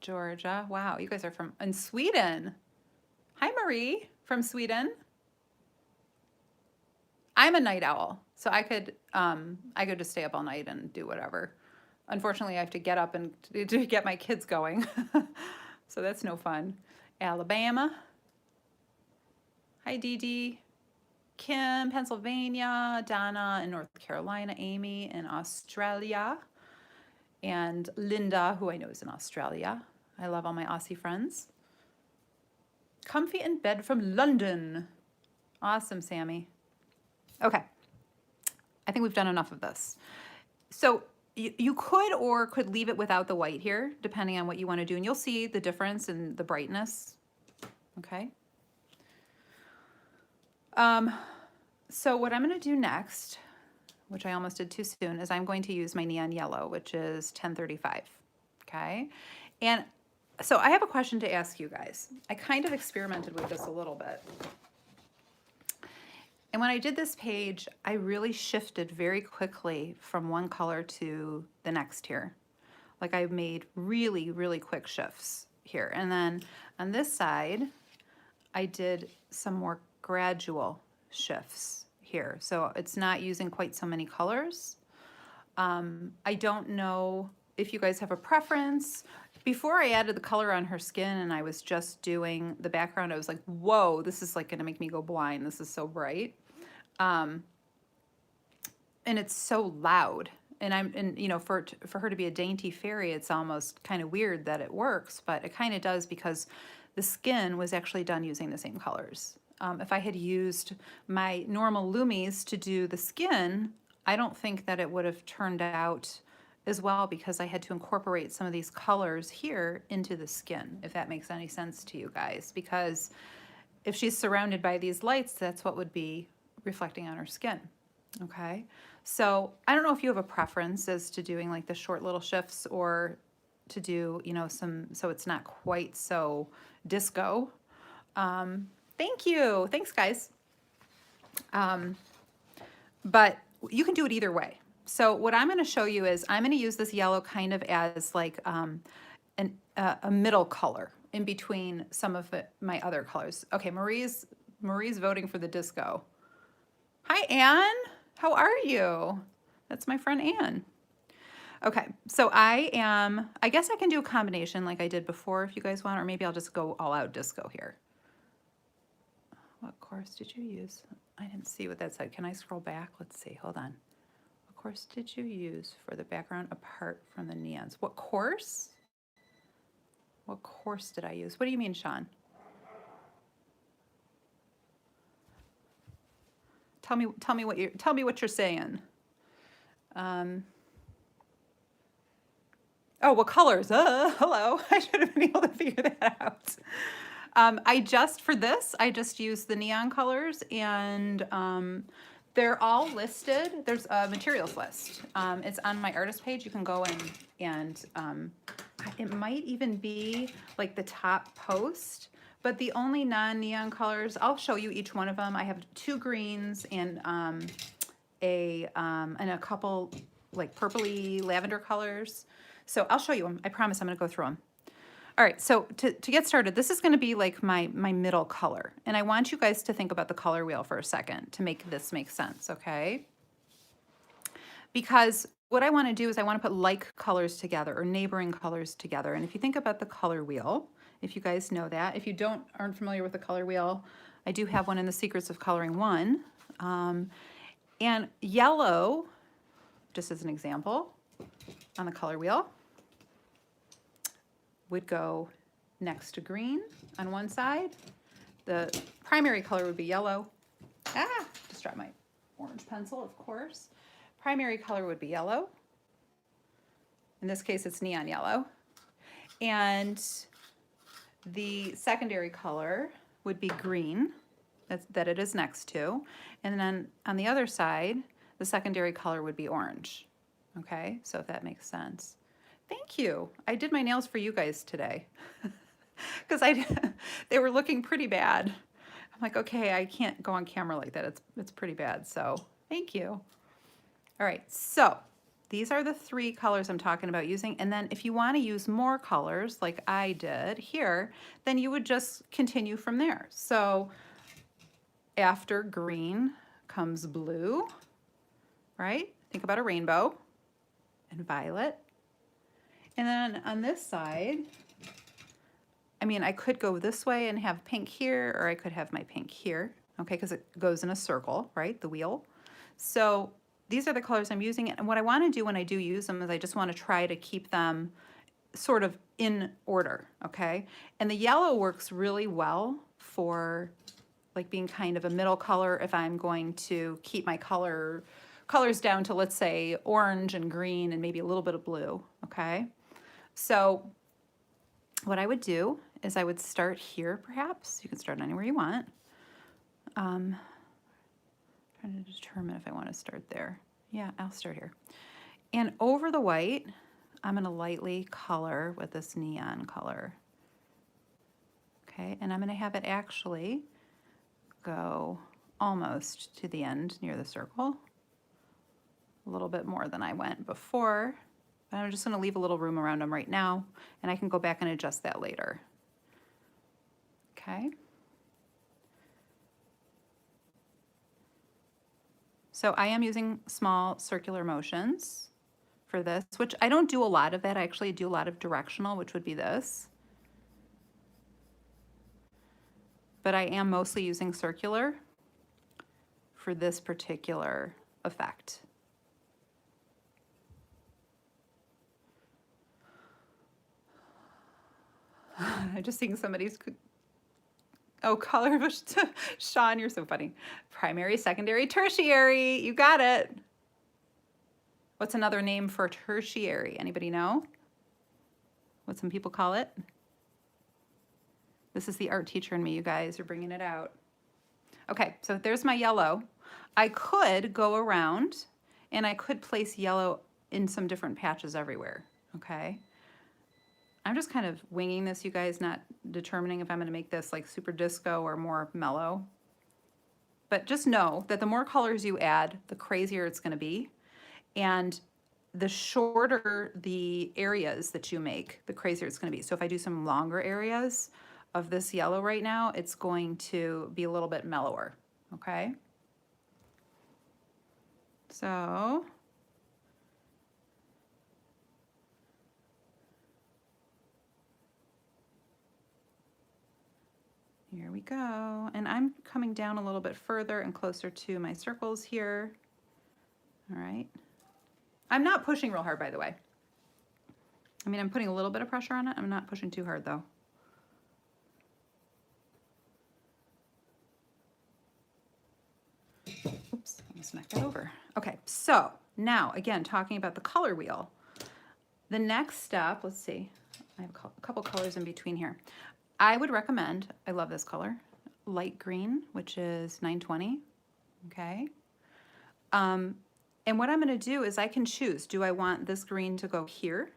Georgia. Wow, you guys are in Sweden. Hi, Marie from Sweden. I'm a night owl, so I could just stay up all night and do whatever. Unfortunately, I have to get up and to get my kids going, so that's no fun. Alabama. Hi, Dee Dee. Kim, Pennsylvania. Donna in North Carolina. Amy in Australia. And Linda, who I know is in Australia. I love all my Aussie friends. Comfy in bed from London. Awesome, Sammy. Okay. I think we've done enough of this. So you could leave it without the white here, depending on what you want to do. And you'll see the difference in the brightness. Okay. So what I'm going to do next, which I almost did too soon, is I'm going to use my neon yellow, which is 1035. Okay. And so I have a question to ask you guys. I kind of experimented with this a little bit. And when I did this page, I really shifted very quickly from one color to the next here. Like I made really, really quick shifts here. And then on this side, I did some more gradual shifts here. So it's not using quite so many colors. I don't know if you guys have a preference. Before I added the color on her skin and I was just doing the background, I was like, whoa, this is like gonna make me go blind. This is so bright. And it's so loud. And you know, for her to be a dainty fairy, it's almost kind of weird that it works, but it kind of does because the skin was actually done using the same colors. If I had used my normal Lumis to do the skin, I don't think that it would have turned out as well because I had to incorporate some of these colors here into the skin, if that makes any sense to you guys. Because if she's surrounded by these lights, that's what would be reflecting on her skin. Okay, so I don't know if you have a preference as to doing like the short little shifts or to do, you know, so it's not quite so disco. Thank you. Thanks, guys. But you can do it either way. So what I'm going to show you is I'm going to use this yellow kind of as like a middle color in between some of my other colors. Okay, Marie's voting for the disco. Hi, Anne. How are you? That's my friend Anne. Okay, so I guess I can do a combination like I did before if you guys want, or maybe I'll just go all out disco here. What course did you use? I didn't see what that said. Can I scroll back? Let's see. Hold on. What course did you use for the background apart from the neons? What course? What course did I use? What do you mean, Sean? Tell me what you're saying. Oh, what colors? Hello. I should have been able to figure that out. I just used the neon colors, and they're all listed. There's a materials list. It's on my artist page. You can go and it might even be like the top post, but the only non-neon colors, I'll show you each one of them. I have 2 greens and a couple like purpley lavender colors. So I'll show you them. I promise I'm gonna go through them. All right, so to get started, this is gonna be like my middle color. And I want you guys to think about the color wheel for a second to make this make sense, okay? because what I want to do is I want to put like colors together or neighboring colors together. And if you think about the color wheel, if you guys know that, if you aren't familiar with the color wheel, I do have one in the Secrets of Coloring 1. And yellow, just as an example, on the color wheel, would go next to green on one side. The primary color would be yellow. Just dropped my orange pencil, of course. Primary color would be yellow. In this case, it's neon yellow. And the secondary color would be green, that it is next to. And then on the other side, the secondary color would be orange. Okay, so if that makes sense. Thank you. I did my nails for you guys today because they were looking pretty bad. I'm like, okay, I can't go on camera like that. It's pretty bad. So thank you. All right, so these are the 3 colors I'm talking about using. And then if you want to use more colors like I did here, then you would just continue from there. So after green comes blue, right? Think about a rainbow, and violet. And then on this side, I mean, I could go this way and have pink here, or I could have my pink here, okay, because it goes in a circle, right, the wheel. So these are the colors I'm using, and what I want to do when I do use them is I just want to try to keep them sort of in order, okay? And the yellow works really well for like being kind of a middle color if I'm going to keep my colors down to, let's say, orange and green and maybe a little bit of blue, okay? So what I would do is I would start here, perhaps. You can start anywhere you want. Trying to determine if I want to start there. Yeah, I'll start here. And over the white, I'm going to lightly color with this neon color. Okay, and I'm going to have it actually go almost to the end near the circle. A little bit more than I went before. But I'm just going to leave a little room around them right now, and I can go back and adjust that later. Okay. So I am using small circular motions for this, which I don't do a lot of that. I actually do a lot of directional, which would be this. But I am mostly using circular for this particular effect. I'm just seeing somebody's, oh, color, Sean, you're so funny. Primary, secondary, tertiary, you got it. What's another name for tertiary? Anybody know what some people call it? This is the art teacher in me, you guys are bringing it out. Okay, so there's my yellow. I could go around and I could place yellow in some different patches everywhere, okay? I'm just kind of winging this, you guys, not determining if I'm going to make this like super disco or more mellow. But just know that the more colors you add, the crazier it's going to be. And the shorter the areas that you make, the crazier it's going to be. So if I do some longer areas of this yellow right now, it's going to be a little bit mellower, okay? So here we go. And I'm coming down a little bit further and closer to my circles here. All right. I'm not pushing real hard, by the way. I mean, I'm putting a little bit of pressure on it. I'm not pushing too hard, though. Oops, I almost knocked that over. Okay, so now, again, talking about the color wheel. The next step, let's see. I have a couple colors in between here. I would recommend, I love this color, light green, which is 920, okay? And what I'm going to do is I can choose, do I want this green to go here?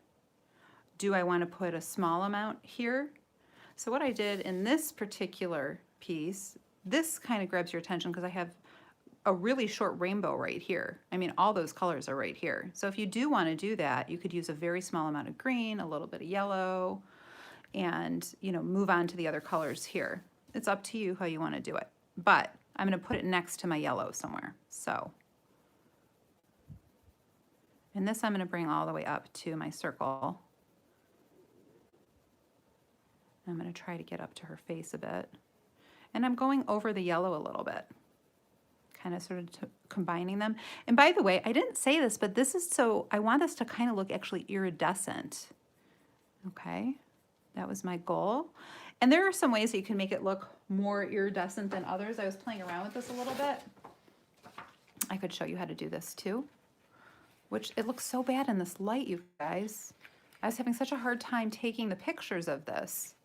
Do I want to put a small amount here? So what I did in this particular piece, this kind of grabs your attention because I have a really short rainbow right here. I mean, all those colors are right here. So if you do want to do that, you could use a very small amount of green, a little bit of yellow, and, you know, move on to the other colors here. It's up to you how you want to do it. But I'm going to put it next to my yellow somewhere. So And this I'm going to bring all the way up to my circle. I'm going to try to get up to her face a bit. And I'm going over the yellow a little bit, kind of sort of combining them. And by the way, I didn't say this, but this is so, I want this to kind of look actually iridescent. Okay, that was my goal. And there are some ways that you can make it look more iridescent than others. I was playing around with this a little bit. I could show you how to do this too, which it looks so bad in this light, you guys. I was having such a hard time taking the pictures of this,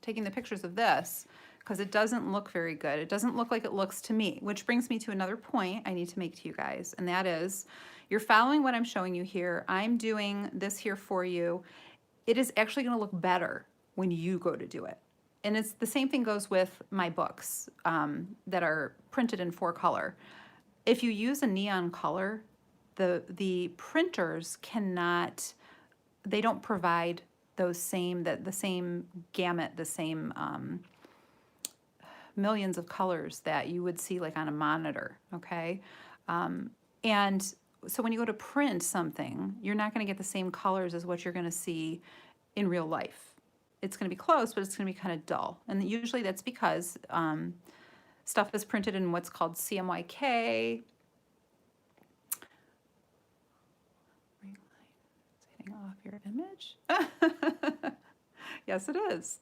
because it doesn't look very good. It doesn't look like it looks to me, which brings me to another point I need to make to you guys, and that is, you're following what I'm showing you here. I'm doing this here for you. It is actually gonna look better when you go to do it. And it's the same thing goes with my books that are printed in 4-color. If you use a neon color, the printers cannot, they don't provide those same, the same gamut, the same millions of colors that you would see like on a monitor, okay? And so when you go to print something, you're not gonna get the same colors as what you're gonna see in real life. It's gonna be close, but it's gonna be kind of dull. And usually that's because stuff is printed in what's called CMYK. Is anything off your image? Yes, it is.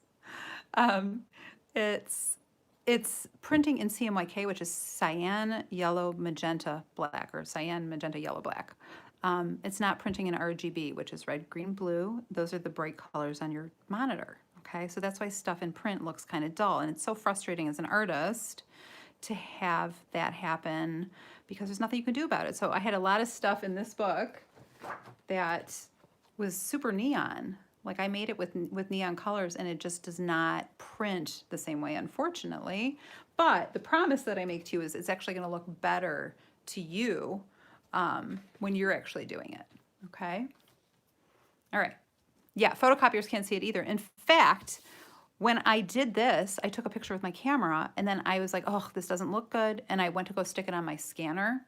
It's printing in CMYK, which is cyan, yellow, magenta, black, or cyan, magenta, yellow, black. It's not printing in RGB, which is red, green, blue. Those are the bright colors on your monitor, okay? So that's why stuff in print looks kind of dull, and it's so frustrating as an artist to have that happen because there's nothing you can do about it. So I had a lot of stuff in this book that was super neon. Like I made it with neon colors and it just does not print the same way, unfortunately. But the promise that I make to you is it's actually gonna look better to you when you're actually doing it, okay? All right, yeah, photocopiers can't see it either. In fact, when I did this, I took a picture with my camera and then I was like, oh, this doesn't look good. And I went to go stick it on my scanner.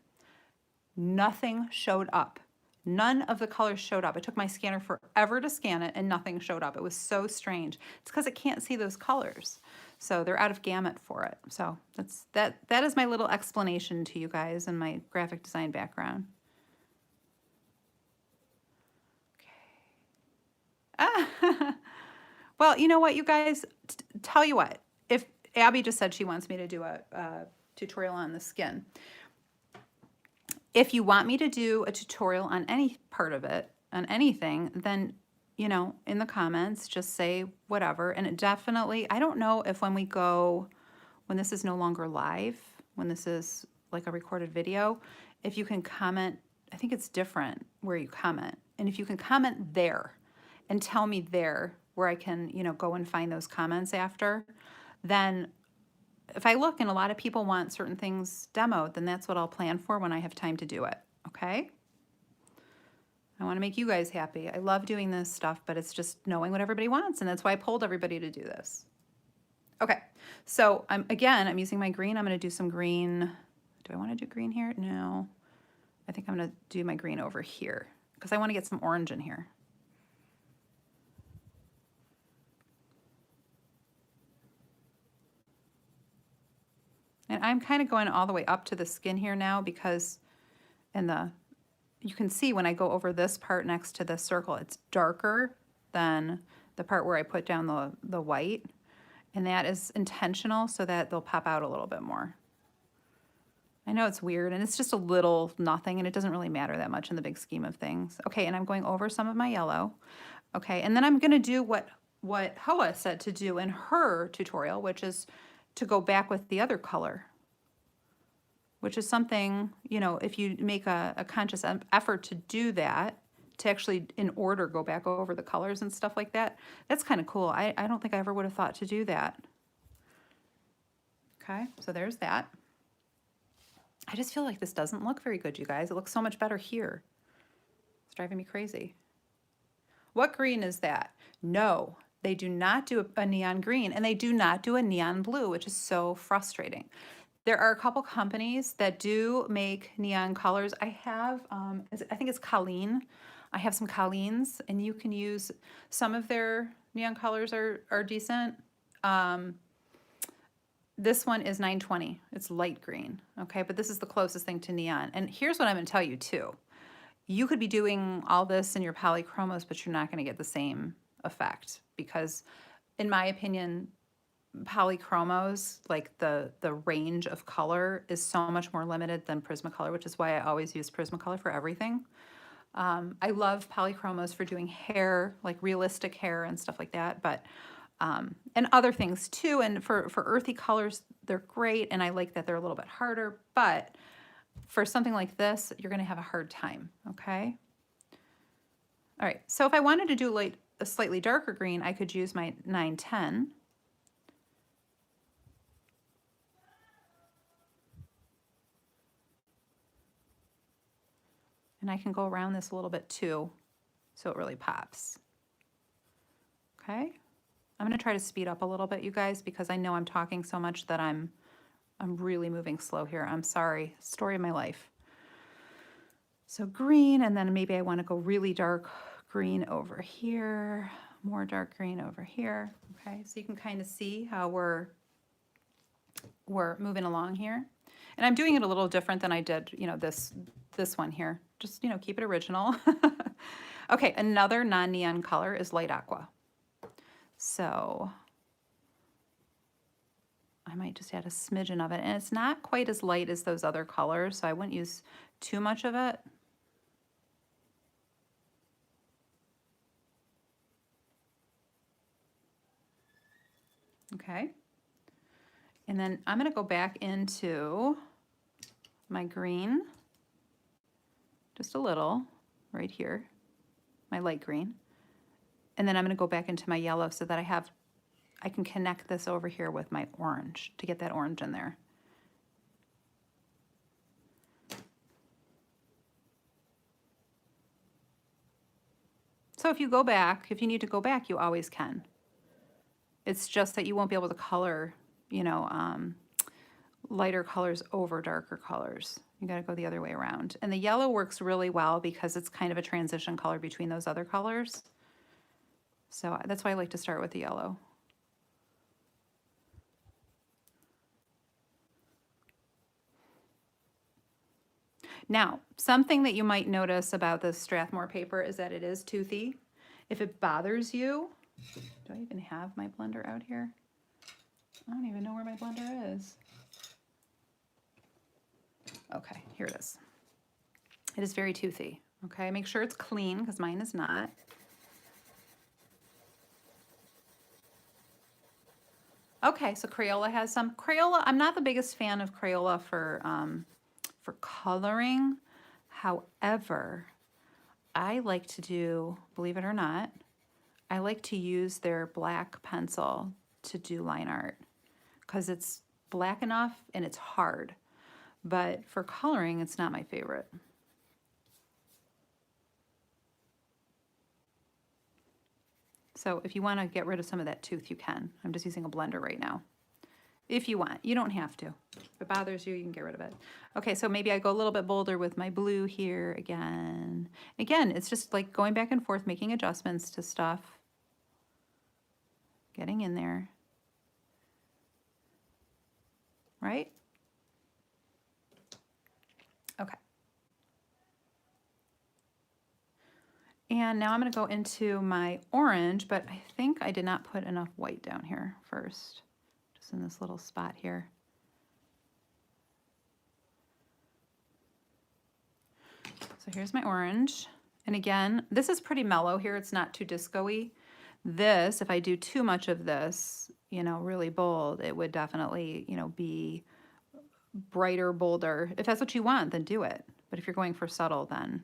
Nothing showed up. None of the colors showed up. It took my scanner forever to scan it and nothing showed up. It was so strange. It's because it can't see those colors. So they're out of gamut for it. So that is my little explanation to you guys and my graphic design background. Okay. Well, you know what, you guys, tell you what, if Abby just said she wants me to do a tutorial on the skin. If you want me to do a tutorial on any part of it, on anything, then, you know, in the comments, just say whatever. And it definitely, I don't know if when this is no longer live, when this is like a recorded video, if you can comment, I think it's different where you comment. And if you can comment there and tell me there where I can, you know, go and find those comments after, then if I look and a lot of people want certain things demoed, then that's what I'll plan for when I have time to do it, okay? I want to make you guys happy. I love doing this stuff, but it's just knowing what everybody wants, and that's why I polled everybody to do this. Okay, so I'm using my green. I'm going to do some green. Do I want to do green here? No. I think I'm going to do my green over here because I want to get some orange in here. And I'm kind of going all the way up to the skin here now because you can see when I go over this part next to this circle, it's darker than the part where I put down the white. And that is intentional so that they'll pop out a little bit more. I know it's weird and it's just a little nothing and it doesn't really matter that much in the big scheme of things. Okay, and I'm going over some of my yellow. Okay, and then I'm gonna do what Hoa said to do in her tutorial, which is to go back with the other color, which is something, you know, if you make a conscious effort to do that, to actually in order go back over the colors and stuff like that, that's kind of cool. I don't think I ever would have thought to do that. Okay, so there's that. I just feel like this doesn't look very good, you guys. It looks so much better here. It's driving me crazy. What green is that? No. They do not do a neon green, and they do not do a neon blue, which is so frustrating. There are a couple companies that do make neon colors. I have, I think it's Colleen I have some Colleen's, and you can use some of their neon colors are decent. This one is 920. It's light green, okay? But this is the closest thing to neon. And here's what I'm going to tell you too. You could be doing all this in your polychromos, but you're not going to get the same effect because, in my opinion, polychromos, like the range of color is so much more limited than Prismacolor, which is why I always use Prismacolor for everything. I love polychromos for doing hair, like realistic hair and stuff like that, but and other things too. And for earthy colors, they're great, and I like that they're a little bit harder, but for something like this, you're going to have a hard time, okay? All right, so if I wanted to do like a slightly darker green, I could use my 910. And I can go around this a little bit too, so it really pops. Okay, I'm gonna try to speed up a little bit, you guys, because I know I'm talking so much that I'm really moving slow here. I'm sorry, story of my life. So green, and then maybe I wanna go really dark green over here, more dark green over here. Okay, so you can kind of see how we're moving along here. And I'm doing it a little different than I did, you know, this one here. Just, you know, keep it original. Okay, another non-neon color is light aqua. So I might just add a smidgen of it. And it's not quite as light as those other colors, so I wouldn't use too much of it. Okay. And then I'm going to go back into my green, just a little, right here, my light green. And then I'm going to go back into my yellow so that I can connect this over here with my orange to get that orange in there. So if you go back, if you need to go back, you always can. It's just that you won't be able to color, you know, lighter colors over darker colors. You got to go the other way around. And the yellow works really well because it's kind of a transition color between those other colors. So that's why I like to start with the yellow. Now, something that you might notice about this Strathmore paper is that it is toothy. If it bothers you, do I even have my blender out here? I don't even know where my blender is. Okay, here it is. It is very toothy, okay? Make sure it's clean because mine is not. Okay, so Crayola has some. Crayola, I'm not the biggest fan of Crayola for coloring. However, I like to do, believe it or not, I like to use their black pencil to do line art because it's black enough and it's hard. But for coloring, it's not my favorite. So if you want to get rid of some of that tooth, you can. I'm just using a blender right now. If you want, you don't have to. If it bothers you, you can get rid of it. Okay, so maybe I go a little bit bolder with my blue here again. Again, it's just like going back and forth, making adjustments to stuff. Getting in there. Right? Okay. And now I'm going to go into my orange, but I think I did not put enough white down here first. Just in this little spot here. So here's my orange. And again, this is pretty mellow here. It's not too disco-y. This, if I do too much of this, you know, really bold, it would definitely, you know, be brighter, bolder. If that's what you want, then do it. But if you're going for subtle, then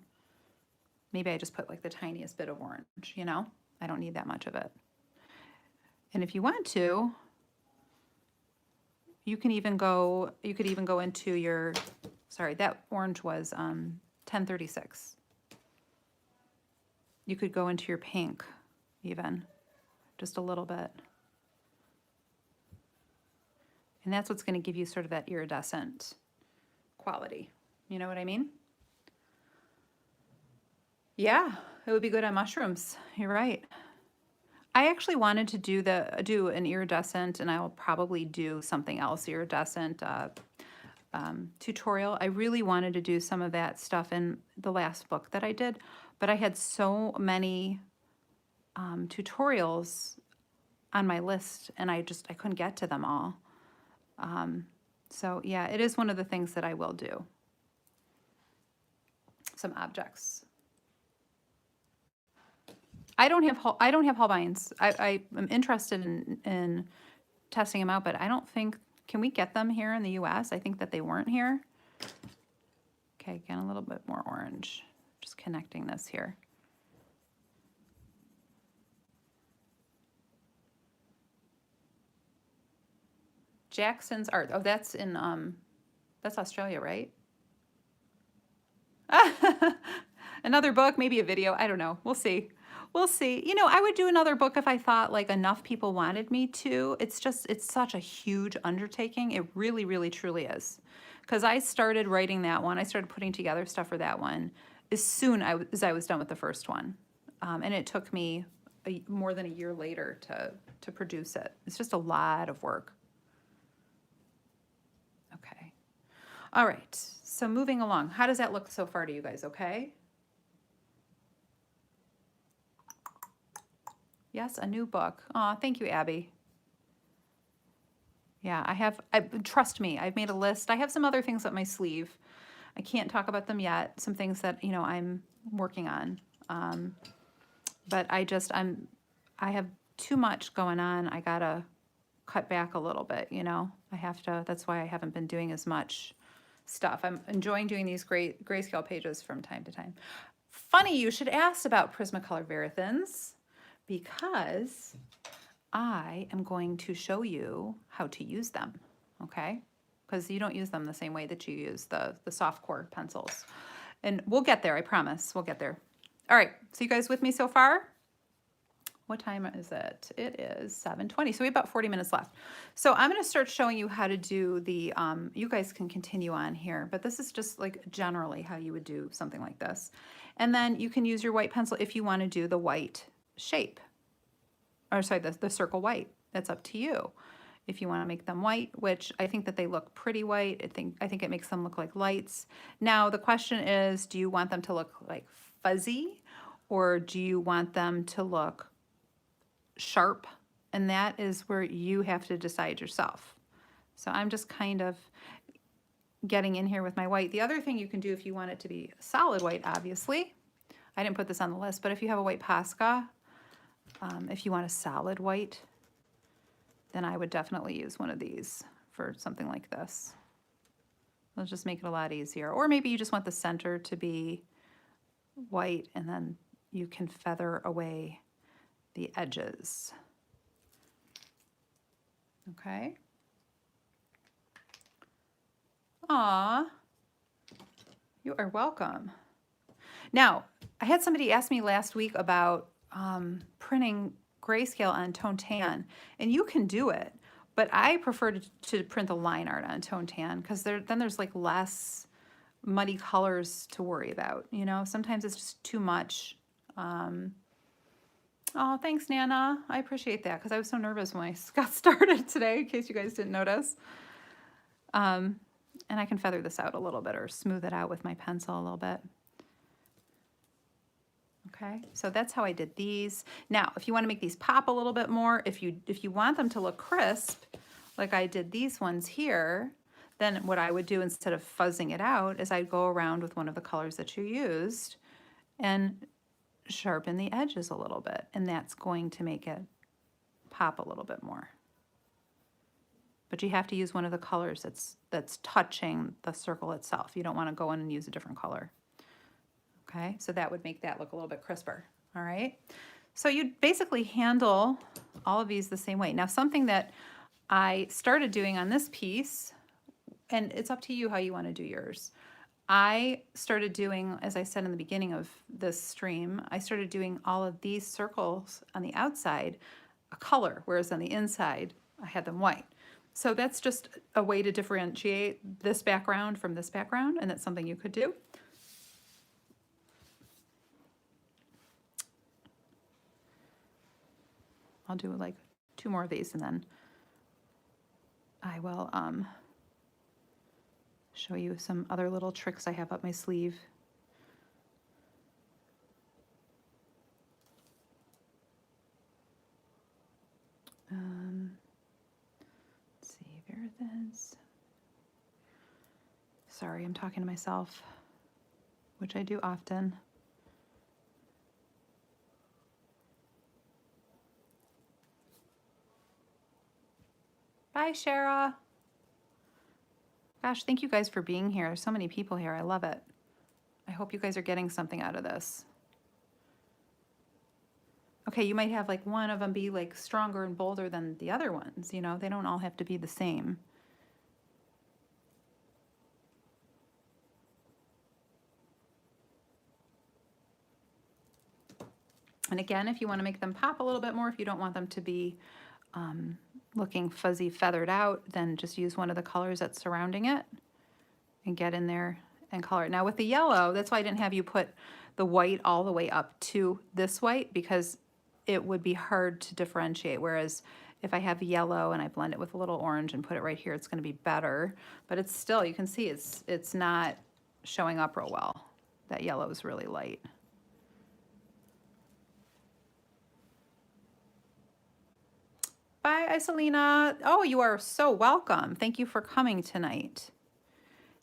maybe I just put like the tiniest bit of orange, you know? I don't need that much of it. And if you want to, you can even go, into your, sorry, that orange was 1036. You could go into your pink even, just a little bit. And that's what's going to give you sort of that iridescent quality. You know what I mean? Yeah, it would be good on mushrooms. You're right. I actually wanted to do an iridescent, and I will probably do something else iridescent tutorial. I really wanted to do some of that stuff in the last book that I did, but I had so many tutorials on my list, and I couldn't get to them all. So yeah, it is one of the things that I will do. Some objects. I don't have Holbeins. I am interested in testing them out, but I don't think, can we get them here in the US? I think that they weren't here. Okay, again, a little bit more orange. Just connecting this here. Jackson's Art. Oh, that's in, that's Australia, right? Another book, maybe a video. I don't know. We'll see. We'll see. You know, I would do another book if I thought like enough people wanted me to. It's such a huge undertaking. It really, really, truly is. Because I started writing that one. I started putting together stuff for that one as soon as I was done with the first one. And it took me more than a year later to produce it. It's just a lot of work. Okay. All right. So moving along. How does that look so far to you guys? Okay. Yes, a new book. Aw, thank you, Abby. Yeah, trust me, I've made a list. I have some other things up my sleeve. I can't talk about them yet. Some things that, you know, I'm working on. But I have too much going on. I gotta cut back a little bit, you know. That's why I haven't been doing as much stuff. I'm enjoying doing these grayscale pages from time to time. Funny you should ask about Prismacolor Verithins, because I am going to show you how to use them, okay? Because you don't use them the same way that you use the soft core pencils. And we'll get there, I promise. We'll get there. All right, so you guys with me so far? What time is it? It is 7:20, so we have about 40 minutes left. So I'm gonna start showing you how to do the, you guys can continue on here, but this is just like generally how you would do something like this. And then you can use your white pencil if you wanna do the white shape, or sorry, the circle white. That's up to you. If you want to make them white, which I think that they look pretty white. I think it makes them look like lights. Now the question is, do you want them to look like fuzzy, or do you want them to look sharp? And that is where you have to decide yourself. So I'm just kind of getting in here with my white. The other thing you can do if you want it to be solid white, obviously, I didn't put this on the list, but if you have a white posca, if you want a solid white, then I would definitely use one of these for something like this. It'll just make it a lot easier. Or maybe you just want the center to be white, and then you can feather away the edges. Okay. Aw, you are welcome. Now, I had somebody ask me last week about printing grayscale on tone tan, and you can do it, but I prefer to print the line art on tone tan, because then there's like less muddy colors to worry about, you know. Sometimes it's just too much. Oh, thanks, Nana. I appreciate that, because I was so nervous when I got started today, in case you guys didn't notice. And I can feather this out a little bit, or smooth it out with my pencil a little bit. Okay, so that's how I did these. Now, if you want to make these pop a little bit more, if you want them to look crisp, like I did these ones here, then what I would do instead of fuzzing it out is I'd go around with one of the colors that you used and sharpen the edges a little bit, and that's going to make it pop a little bit more. But you have to use one of the colors that's touching the circle itself. You don't want to go in and use a different color. Okay, so that would make that look a little bit crisper. All right, so you'd basically handle all of these the same way. Now, something that I started doing on this piece, and it's up to you how you want to do yours. I started doing, as I said in the beginning of this stream, I started doing all of these circles on the outside a color, whereas on the inside I had them white. So that's just a way to differentiate this background from this background, and that's something you could do. I'll do like 2 more of these, and then I will show you some other little tricks I have up my sleeve. Let's see, Iridescent. Sorry, I'm talking to myself, which I do often. Bye, Shara. Gosh, thank you guys for being here. There's so many people here. I love it. I hope you guys are getting something out of this. Okay, you might have like one of them be like stronger and bolder than the other ones, you know? They don't all have to be the same. And again, if you want to make them pop a little bit more, if you don't want them to be looking fuzzy feathered out, then just use one of the colors that's surrounding it and get in there and color it. Now with the yellow, that's why I didn't have you put the white all the way up to this white, because it would be hard to differentiate. Whereas if I have yellow and I blend it with a little orange and put it right here, it's going to be better. But it's still, you can see it's not showing up real well. That yellow is really light. Bye, Iselina. Oh, you are so welcome. Thank you for coming tonight.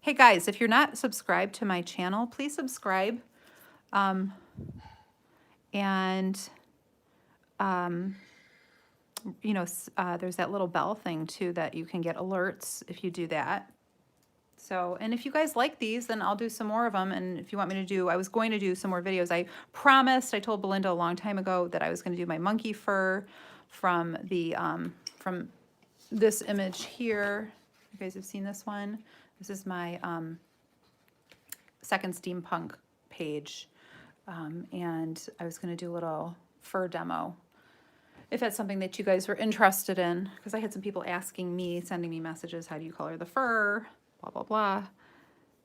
Hey guys, if you're not subscribed to my channel, please subscribe. You know, there's that little bell thing too that you can get alerts if you do that. So, and if you guys like these, then I'll do some more of them. And if you want me to do, I was going to do some more videos. I promised, I told Belinda a long time ago that I was going to do my monkey fur from the, from this image here. You guys have seen this one. This is my second steampunk page. And I was going to do a little fur demo, if that's something that you guys were interested in, because I had some people asking me, sending me messages, how do you color the fur, blah, blah, blah.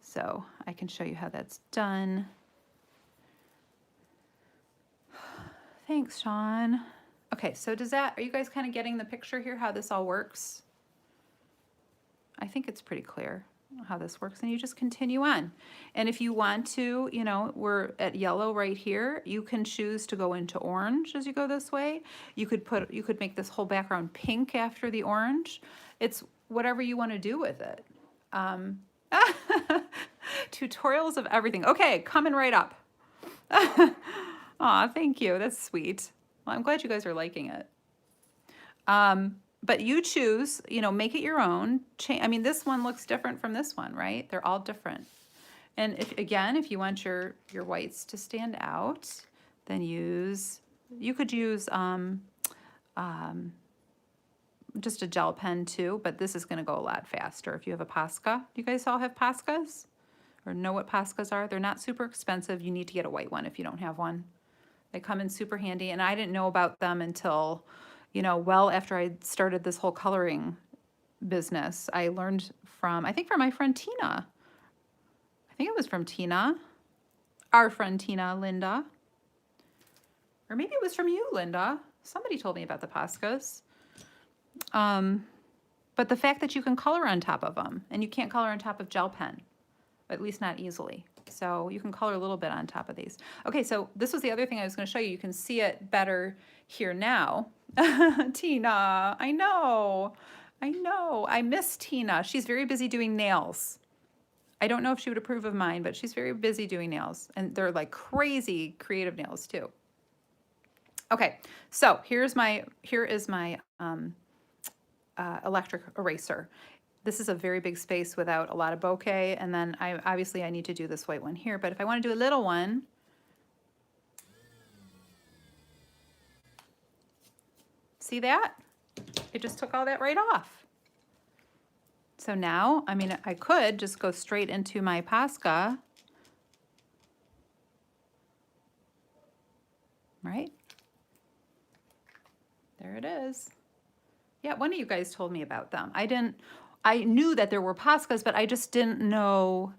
So I can show you how that's done. Thanks, Sean. Okay, so does that, are you guys kind of getting the picture here, how this all works? I think it's pretty clear how this works, and you just continue on. And if you want to, you know, we're at yellow right here, you can choose to go into orange as you go this way. You could make this whole background pink after the orange. It's whatever you want to do with it. Tutorials of everything. Okay, coming right up. Aw, thank you. That's sweet. Well, I'm glad you guys are liking it. But you choose, you know, make it your own. I mean, this one looks different from this one, right? They're all different. And if, again, if you want your whites to stand out, then you could use just a gel pen too, but this is going to go a lot faster if you have a posca. Do you guys all have poscas or know what poscas are? They're not super expensive. You need to get a white one if you don't have one. They come in super handy, and I didn't know about them until, you know, well after I started this whole coloring business. I learned from, I think from my friend Tina. I think it was from Tina, our friend Tina, Linda. Or maybe it was from you, Linda. Somebody told me about the poscas. But the fact that you can color on top of them, and you can't color on top of gel pen, at least not easily. So you can color a little bit on top of these. Okay, so this was the other thing I was going to show you. You can see it better here now. Tina, I know. I miss Tina. She's very busy doing nails. I don't know if she would approve of mine, but she's very busy doing nails. And they're like crazy creative nails too. Okay, so here is my electric eraser. This is a very big space without a lot of bokeh, and then obviously I need to do this white one here, but if I want to do a little one, see that? It just took all that right off. So now, I mean, I could just go straight into my posca, right? There it is. Yeah, one of you guys told me about them. I knew that there were poscas, but I just didn't know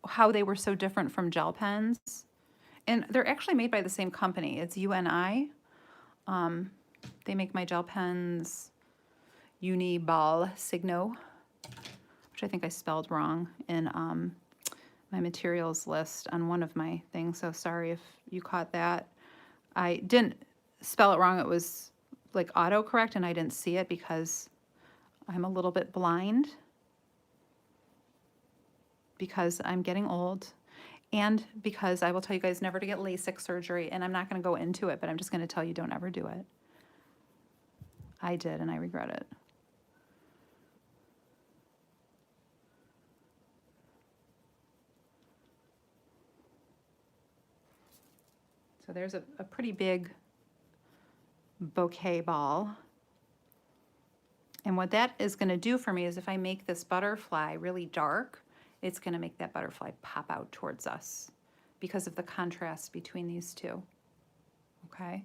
how they were so different from gel pens. And they're actually made by the same company. It's UNI. They make my gel pens Uni Ball Signo, which I think I spelled wrong in my materials list on one of my things, so sorry if you caught that. I didn't spell it wrong. It was like autocorrect and I didn't see it because I'm a little bit blind because I'm getting old and because I will tell you guys never to get LASIK surgery, and I'm not going to go into it, but I'm just going to tell you don't ever do it. I did and I regret it. So there's a pretty big bouquet ball. And what that is going to do for me is if I make this butterfly really dark, it's going to make that butterfly pop out towards us because of the contrast between these two. Okay?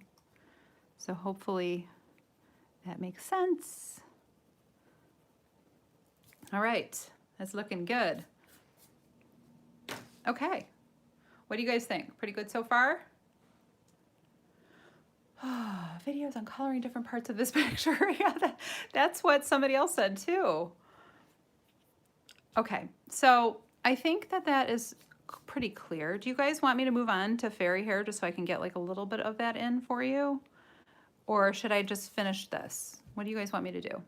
So hopefully that makes sense. All right, that's looking good. Okay, what do you guys think? Pretty good so far? Videos on coloring different parts of this picture. Yeah, that's what somebody else said too. Okay, so I think that is pretty clear. Do you guys want me to move on to fairy hair just so I can get like a little bit of that in for you? Or should I just finish this? What do you guys want me to do?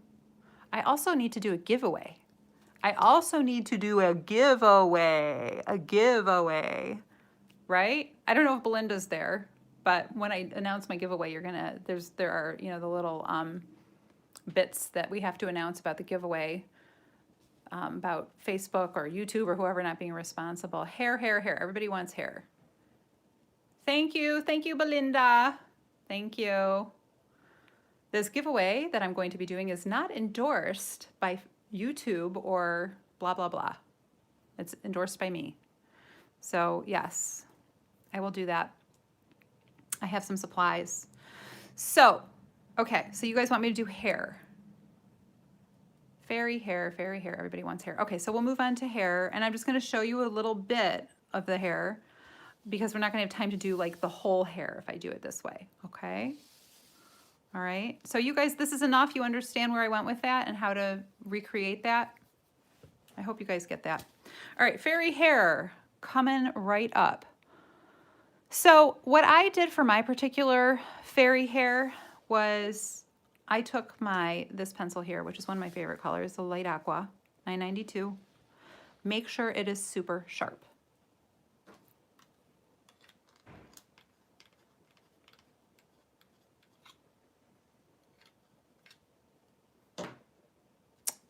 I also need to do a giveaway. I also need to do a giveaway, right? I don't know if Belinda's there, but when I announce my giveaway, there are, you know, the little bits that we have to announce about the giveaway, about Facebook or YouTube or whoever not being responsible. Hair. Everybody wants hair. Thank you, Belinda. Thank you. This giveaway that I'm going to be doing is not endorsed by YouTube or blah, blah, blah. It's endorsed by me. So yes, I will do that. I have some supplies. So, okay, so you guys want me to do hair. Fairy hair. Everybody wants hair. Okay, so we'll move on to hair, and I'm just going to show you a little bit of the hair because we're not going to have time to do like the whole hair if I do it this way, okay? All right, so you guys, this is enough. You understand where I went with that and how to recreate that? I hope you guys get that. All right, fairy hair coming right up. So what I did for my particular fairy hair was I took this pencil here, which is one of my favorite colors, the light aqua, 992. Make sure it is super sharp.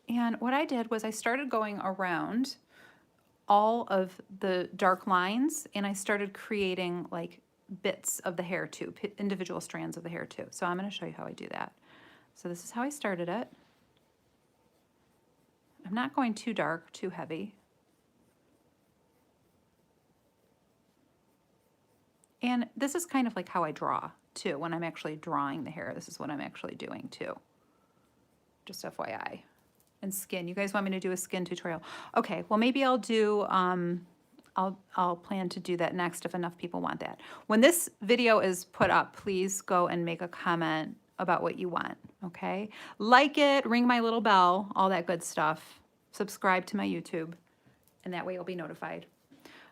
And what I did was I started going around all of the dark lines and I started creating like bits of the hair too, individual strands of the hair too. So I'm going to show you how I do that. So this is how I started it. I'm not going too dark, too heavy. And this is kind of like how I draw too. When I'm actually drawing the hair, this is what I'm actually doing too. Just FYI. And skin. You guys want me to do a skin tutorial? Okay, well maybe I'll do, I'll plan to do that next if enough people want that. When this video is put up, please go and make a comment about what you want, okay? Like it, ring my little bell, all that good stuff. Subscribe to my YouTube, and that way you'll be notified.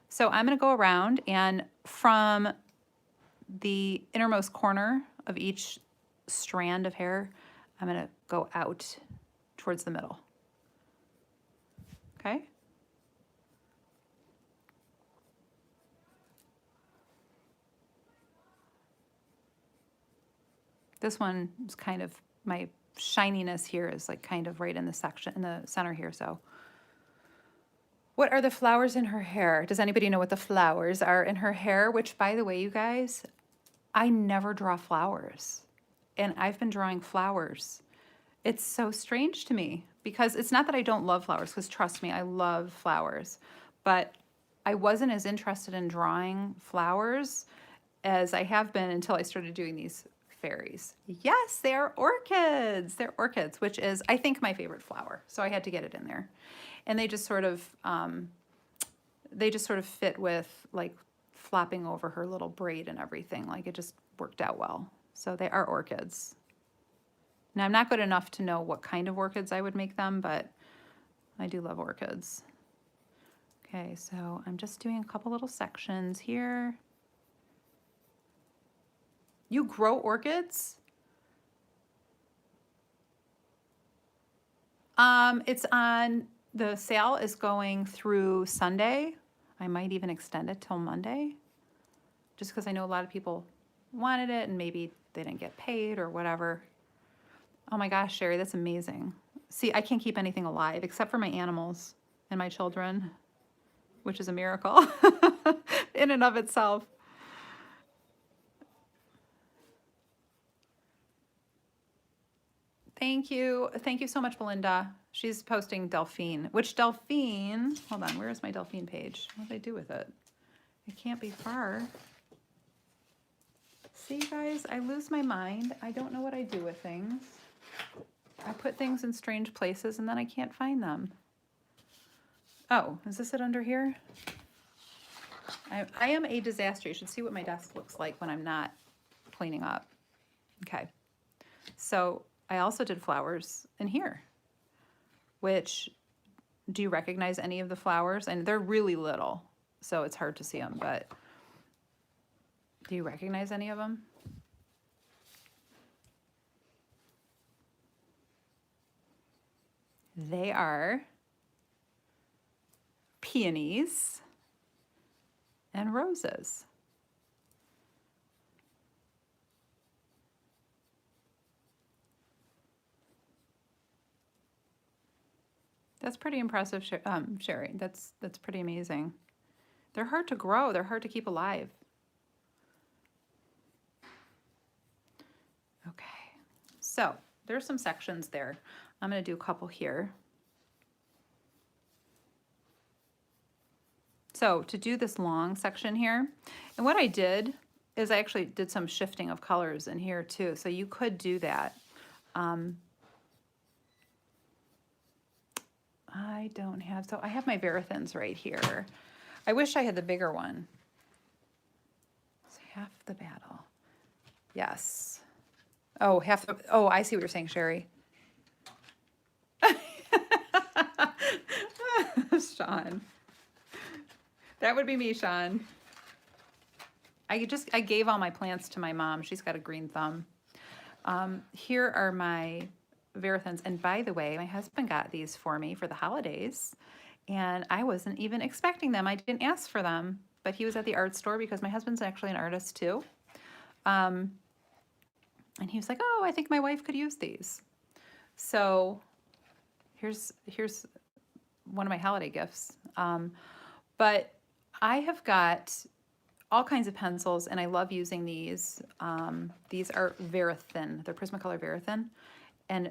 So I'm gonna go around, and from the innermost corner of each strand of hair, I'm gonna go out towards the middle, okay? This one is kind of, my shininess here is like kind of right in the section, in the center here, so. What are the flowers in her hair? Does anybody know what the flowers are in her hair? Which, by the way, you guys, I never draw flowers, and I've been drawing flowers. It's so strange to me because it's not that I don't love flowers, because trust me, I love flowers, but I wasn't as interested in drawing flowers as I have been until I started doing these fairies. Yes, they are orchids. They're orchids, which is, I think, my favorite flower. So I had to get it in there. And they just sort of fit with like flopping over her little braid and everything. Like it just worked out well. So they are orchids. Now, I'm not good enough to know what kind of orchids I would make them, but I do love orchids. Okay, so I'm just doing a couple little sections here. You grow orchids? It's on, the sale is going through Sunday. I might even extend it till Monday, just because I know a lot of people wanted it and maybe they didn't get paid or whatever. Oh my gosh, Sherry, that's amazing. See, I can't keep anything alive except for my animals and my children, which is a miracle in and of itself. Thank you. Thank you so much, Belinda. She's posting Delphine. Which Delphine? Hold on, where is my Delphine page? What did I do with it? It can't be far. See, guys, I lose my mind. I don't know what I do with things. I put things in strange places and then I can't find them. Oh, is this it under here? I am a disaster. You should see what my desk looks like when I'm not cleaning up. Okay. So I also did flowers in here, which, do you recognize any of the flowers? And they're really little, so it's hard to see them, but do you recognize any of them? They are peonies and roses. That's pretty impressive, Sherry. That's pretty amazing. They're hard to grow. They're hard to keep alive. Okay, so there's some sections there. I'm going to do a couple here. So to do this long section here, and what I did is I actually did some shifting of colors in here too, so you could do that. I don't have, so I have my Verathins right here. I wish I had the bigger one. It's half the battle. Yes. Oh, half the, oh, I see what you're saying, Sherry. Sean. That would be me, Sean. I gave all my plants to my mom. She's got a green thumb. Here are my Verathins. And by the way, my husband got these for me for the holidays. And I wasn't even expecting them. I didn't ask for them. But he was at the art store because my husband's actually an artist too. And he was like, oh, I think my wife could use these. So here's one of my holiday gifts. But I have got all kinds of pencils, and I love using these. These are Verathin. They're Prismacolor Verathin. And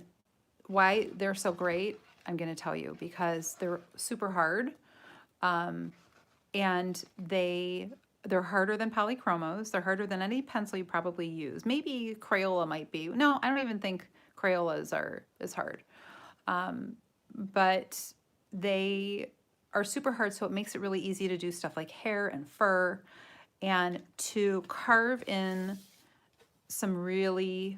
why they're so great, I'm going to tell you, because they're super hard. And they're harder than polychromos. They're harder than any pencil you probably use. Maybe Crayola might be. No, I don't even think Crayolas are as hard. But they are super hard, so it makes it really easy to do stuff like hair and fur, and to carve in some really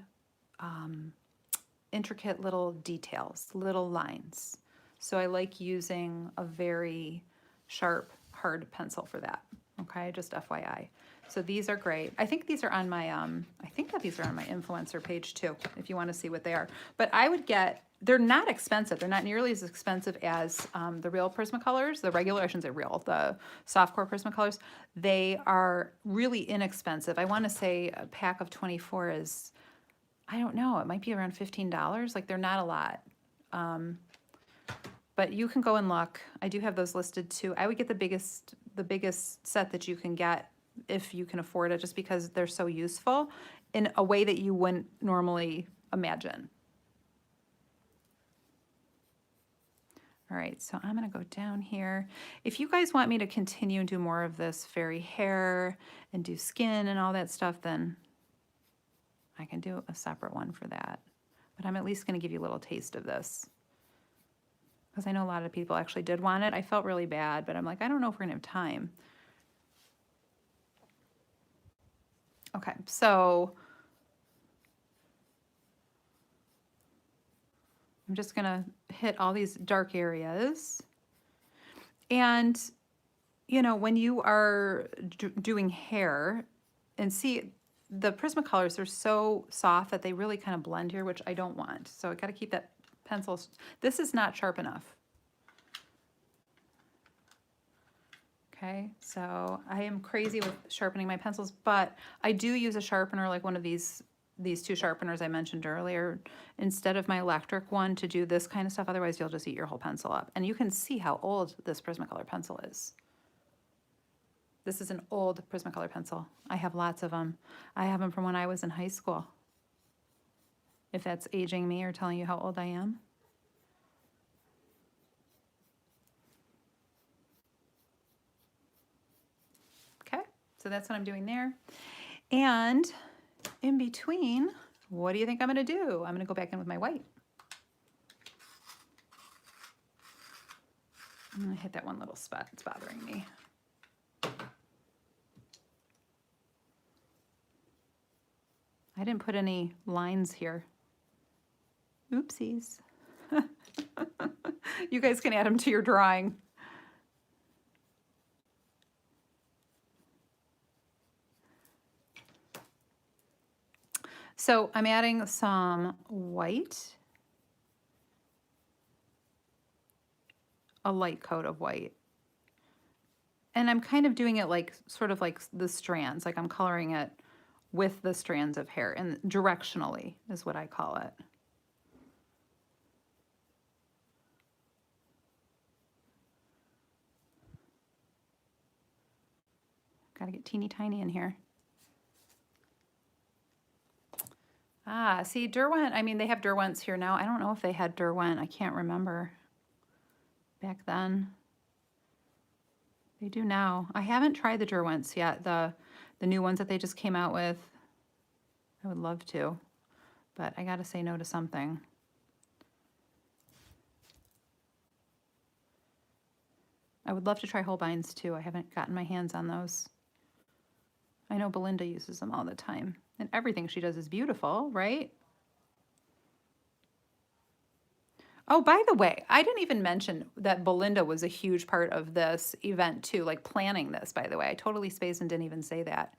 intricate little details, little lines. So I like using a very sharp, hard pencil for that. Okay, just FYI. So these are great. I think these are on my, I think that these are on my influencer page too, if you want to see what they are. But I would get, they're not expensive. They're not nearly as expensive as the real Prismacolors, the regular, I shouldn't say real, the softcore Prismacolors. They are really inexpensive. I want to say a pack of 24 is, I don't know, it might be around $15. Like, they're not a lot. But you can go and look. I do have those listed too. I would get the biggest set that you can get if you can afford it, just because they're so useful in a way that you wouldn't normally imagine. All right, so I'm gonna go down here. If you guys want me to continue and do more of this fairy hair and do skin and all that stuff, then I can do a separate one for that. But I'm at least gonna give you a little taste of this, because I know a lot of people actually did want it. I felt really bad, but I'm like, I don't know if we're gonna have time. Okay, so I'm just gonna hit all these dark areas. And, you know, when you are doing hair, and see, the Prismacolors are so soft that they really kind of blend here, which I don't want. So I gotta keep that pencil, this is not sharp enough. Okay, so I am crazy with sharpening my pencils, but I do use a sharpener like one of these two sharpeners I mentioned earlier instead of my electric one to do this kind of stuff. Otherwise, you'll just eat your whole pencil up. And you can see how old this Prismacolor pencil is. This is an old Prismacolor pencil. I have lots of them. I have them from when I was in high school. If that's aging me or telling you how old I am. Okay, so that's what I'm doing there. And in between, what do you think I'm gonna do? I'm gonna go back in with my white. I'm gonna hit that one little spot that's bothering me. I didn't put any lines here. Oopsies. You guys can add them to your drawing. So I'm adding some white, a light coat of white. And I'm kind of doing it like, sort of like the strands, like I'm coloring it with the strands of hair, and directionally is what I call it. Gotta get teeny tiny in here. Ah, see, Derwent, I mean, they have Derwents here now. I don't know if they had Derwent. I can't remember back then. They do now. I haven't tried the Derwents yet, the new ones that they just came out with. I would love to, but I gotta say no to something. I would love to try Holbein's too. I haven't gotten my hands on those. I know Belinda uses them all the time, and everything she does is beautiful, right? Oh, by the way, I didn't even mention that Belinda was a huge part of this event too, like planning this, by the way. I totally spaced and didn't even say that.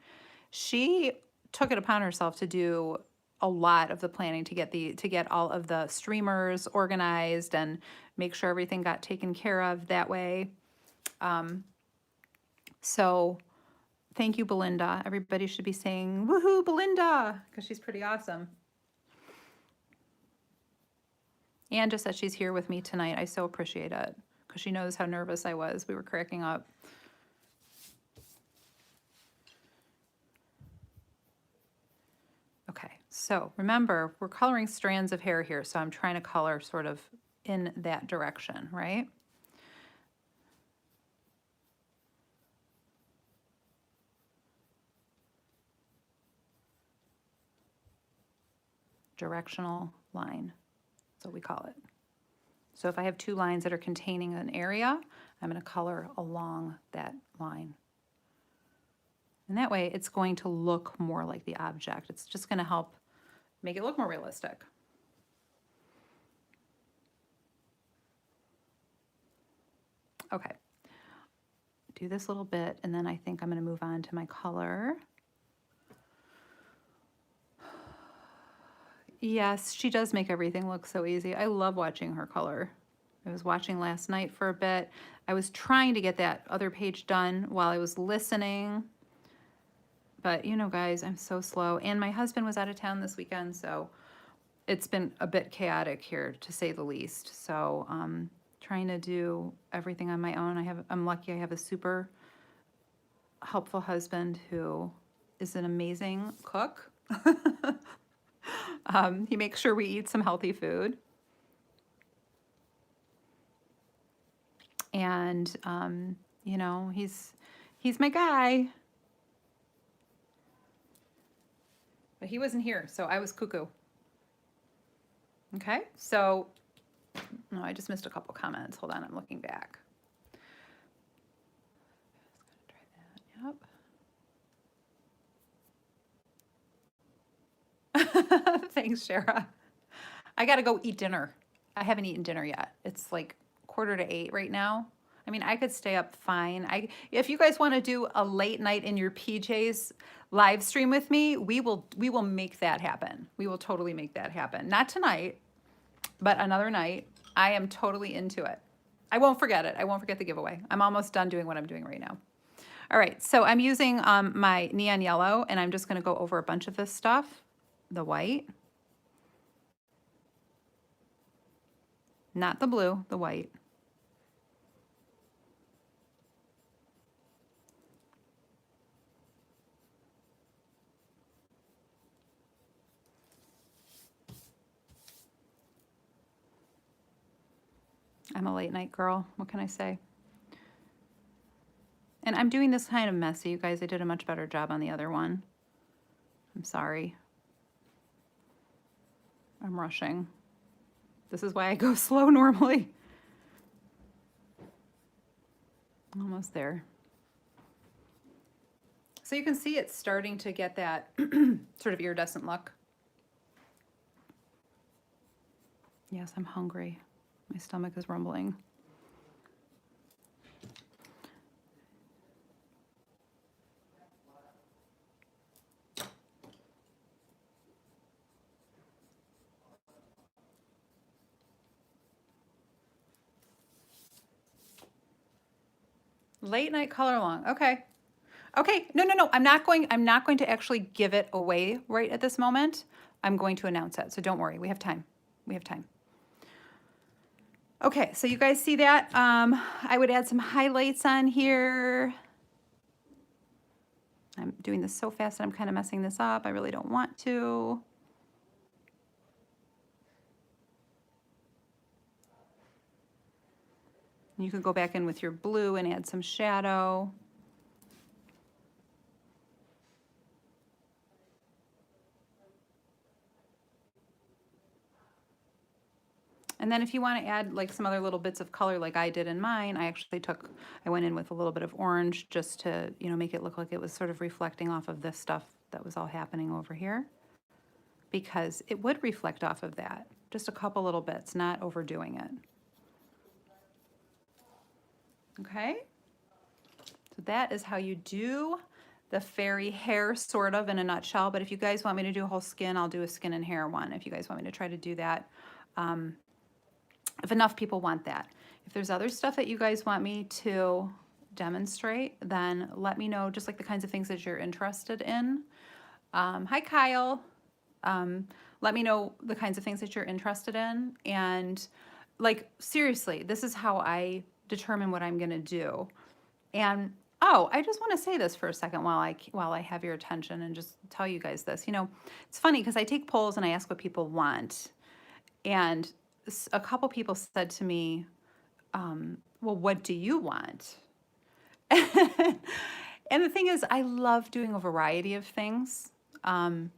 She took it upon herself to do a lot of the planning to get all of the streamers organized and make sure everything got taken care of that way. So thank you, Belinda. Everybody should be saying, woohoo, Belinda, because she's pretty awesome. And just that she's here with me tonight. I so appreciate it because she knows how nervous I was. We were cracking up. Okay, so remember, we're coloring strands of hair here, so I'm trying to color sort of in that direction, right? Directional line, that's what we call it. So if I have two lines that are containing an area, I'm going to color along that line. And that way it's going to look more like the object. It's just going to help make it look more realistic. Okay, do this little bit, and then I think I'm going to move on to my color. Yes, she does make everything look so easy. I love watching her color. I was watching last night for a bit. I was trying to get that other page done while I was listening. But you know, guys, I'm so slow. And my husband was out of town this weekend, so it's been a bit chaotic here, to say the least. So trying to do everything on my own. I'm lucky I have a super helpful husband who is an amazing cook. He makes sure we eat some healthy food. And, you know, he's my guy. But he wasn't here, so I was cuckoo. Okay, so, no, I just missed a couple comments. Hold on, I'm looking back. Try that, yep. Thanks, Shara. I gotta go eat dinner. I haven't eaten dinner yet. It's like 7:45 right now. I mean, I could stay up fine. If you guys want to do a late night in your PJs live stream with me, we will make that happen. We will totally make that happen. Not tonight, but another night. I am totally into it. I won't forget it. I won't forget the giveaway. I'm almost done doing what I'm doing right now. All right, so I'm using my neon yellow, and I'm just going to go over a bunch of this stuff. The white. Not the blue, the white. I'm a late night girl. What can I say? And I'm doing this kind of messy, you guys. I did a much better job on the other one. I'm sorry. I'm rushing. This is why I go slow normally. Almost there. So you can see it's starting to get that sort of iridescent look. Yes, I'm hungry. My stomach is rumbling. Late night color along. Okay. Okay. No. I'm not going to actually give it away right at this moment. I'm going to announce it. So don't worry. We have time. We have time. Okay, so you guys see that? I would add some highlights on here. I'm doing this so fast that I'm kind of messing this up. I really don't want to. You could go back in with your blue and add some shadow. And then if you want to add like some other little bits of color like I did in mine, I went in with a little bit of orange just to, make it look like it was sort of reflecting off of this stuff that was all happening over here. Because it would reflect off of that. Just a couple little bits, not overdoing it. Okay? So that is how you do the fairy hair, sort of, in a nutshell. But if you guys want me to do a whole skin, I'll do a skin and hair one. If you guys want me to try to do that. If enough people want that. If there's other stuff that you guys want me to demonstrate, then let me know, just like the kinds of things that you're interested in. Hi, Kyle. Let me know the kinds of things that you're interested in. And like, seriously, this is how I determine what I'm going to do. And oh, I just want to say this for a second while I have your attention and just tell you guys this. It's funny because I take polls and I ask what people want. And a couple people said to me, well, what do you want? And the thing is, I love doing a variety of things. And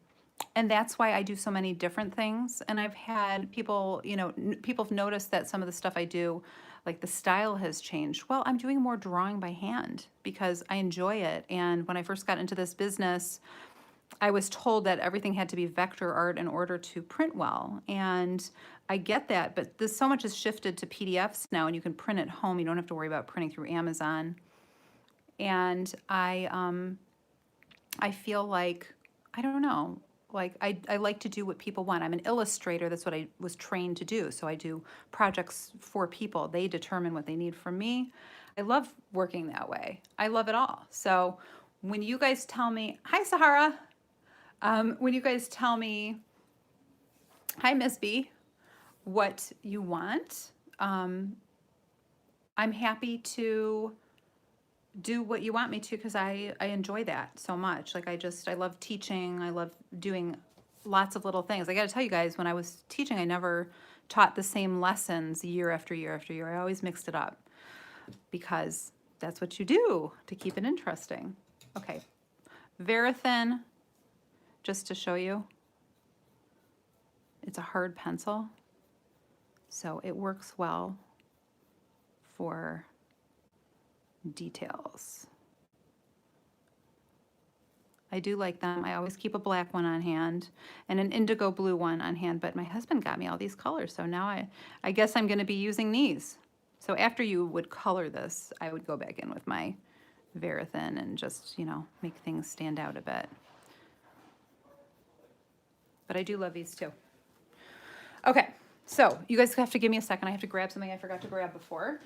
that's why I do so many different things. And I've had people, people have noticed that some of the stuff I do, like the style has changed. Well, I'm doing more drawing by hand because I enjoy it. And when I first got into this business, I was told that everything had to be vector art in order to print well. And I get that, but so much has shifted to PDFs now, and you can print at home. You don't have to worry about printing through Amazon. And I feel like, I don't know, like I like to do what people want. I'm an illustrator. That's what I was trained to do. So I do projects for people. They determine what they need from me. I love working that way. I love it all. So when you guys tell me, hi, Sahara. When you guys tell me, hi, Miss B, what you want, I'm happy to do what you want me to because I enjoy that so much. Like I love teaching. I love doing lots of little things. I got to tell you guys, when I was teaching, I never taught the same lessons year after year after year. I always mixed it up because that's what you do to keep it interesting. Okay, Verithin. Just to show you, it's a hard pencil, so it works well for details. I do like them. I always keep a black one on hand and an indigo blue one on hand, but my husband got me all these colors, so now I guess I'm gonna be using these. So after you would color this, I would go back in with my Verithin and just, you know, make things stand out a bit. But I do love these too. Okay, so you guys have to give me a second. I have to grab something I forgot to grab before.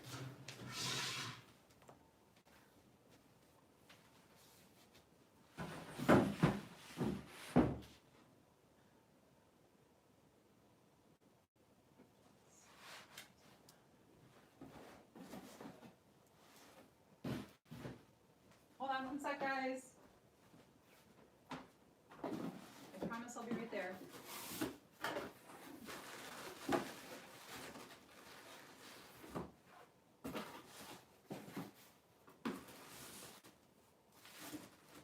Hold on one sec, guys. I promise I'll be right there.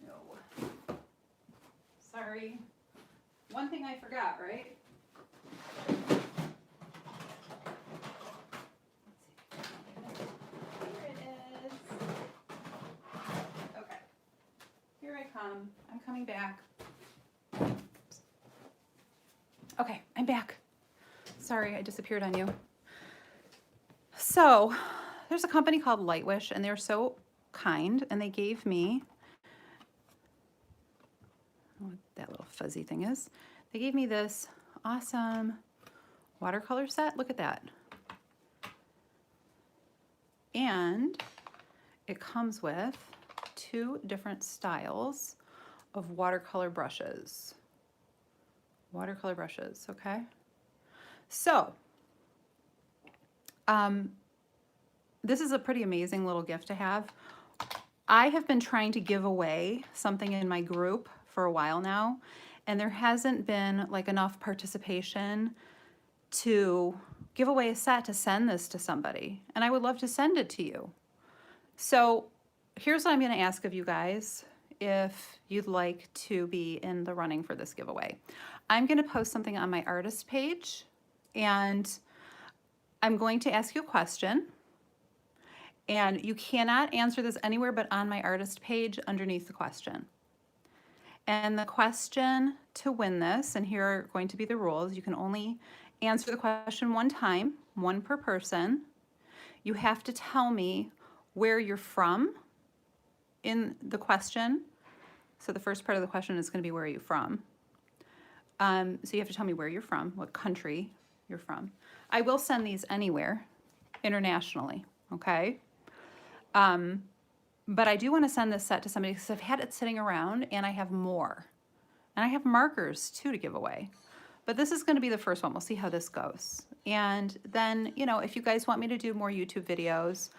No. Sorry. One thing I forgot, right? I'm coming back. Okay, I'm back. Sorry, I disappeared on you. So, there's a company called Lightwish, and they're so kind, and they gave me, what that little fuzzy thing is, they gave me this awesome watercolor set. Look at that. And it comes with 2 different styles of watercolor brushes. Watercolor brushes, okay? So, this is a pretty amazing little gift to have. I have been trying to give away something in my group for a while now, and there hasn't been like enough participation to give away a set to send this to somebody, and I would love to send it to you. So here's what I'm going to ask of you guys if you'd like to be in the running for this giveaway. I'm going to post something on my artist page, and I'm going to ask you a question, and you cannot answer this anywhere but on my artist page underneath the question. And the question to win this, and here are going to be the rules, you can only answer the question 1 time, 1 per person. You have to tell me where you're from in the question. So the first part of the question is going to be, where are you from? So you have to tell me where you're from, what country you're from. I will send these anywhere, internationally, okay? But I do want to send this set to somebody because I've had it sitting around and I have more. And I have markers too to give away. But this is going to be the first one. We'll see how this goes. And then, you know, if you guys want me to do more YouTube videos,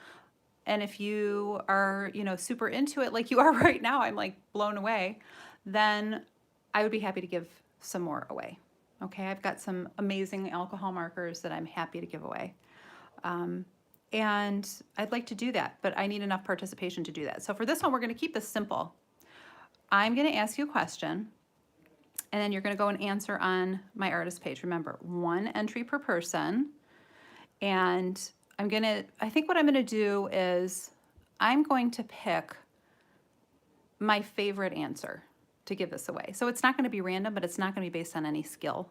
and if you are, you know, super into it like you are right now, I'm like blown away, then I would be happy to give some more away. Okay, I've got some amazing alcohol markers that I'm happy to give away. And I'd like to do that, but I need enough participation to do that. So for this one, we're going to keep this simple. I'm going to ask you a question, and then you're going to go and answer on my artist page. Remember, 1 entry per person. And I think what I'm going to do is I'm going to pick my favorite answer to give this away. So it's not going to be random, but it's not going to be based on any skill.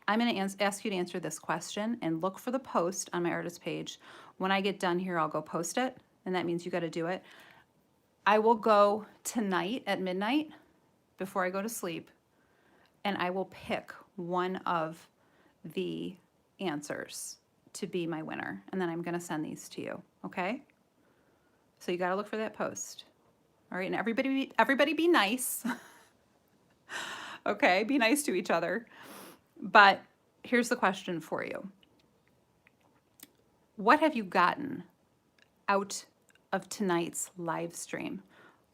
I'm going to ask you to answer this question and look for the post on my artist page. When I get done here, I'll go post it, and that means you got to do it. I will go tonight at midnight before I go to sleep, and I will pick one of the answers to be my winner, and then I'm going to send these to you, okay? So you got to look for that post. All right, and everybody be nice. Okay, be nice to each other. But here's the question for you. What have you gotten out of tonight's live stream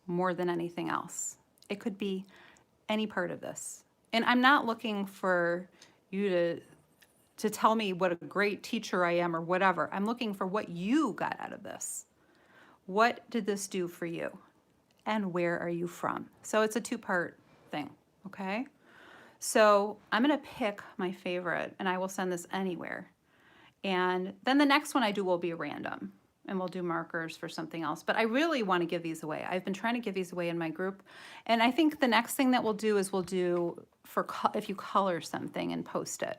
more than anything else? It could be any part of this. And I'm not looking for you to tell me what a great teacher I am or whatever. I'm looking for what you got out of this. What did this do for you? And where are you from? So it's a 2-part thing, okay? So I'm going to pick my favorite, and I will send this anywhere. And then the next one I do will be random. and we'll do markers for something else. But I really want to give these away. I've been trying to give these away in my group. And I think the next thing that we'll do is we'll do for if you color something and post it,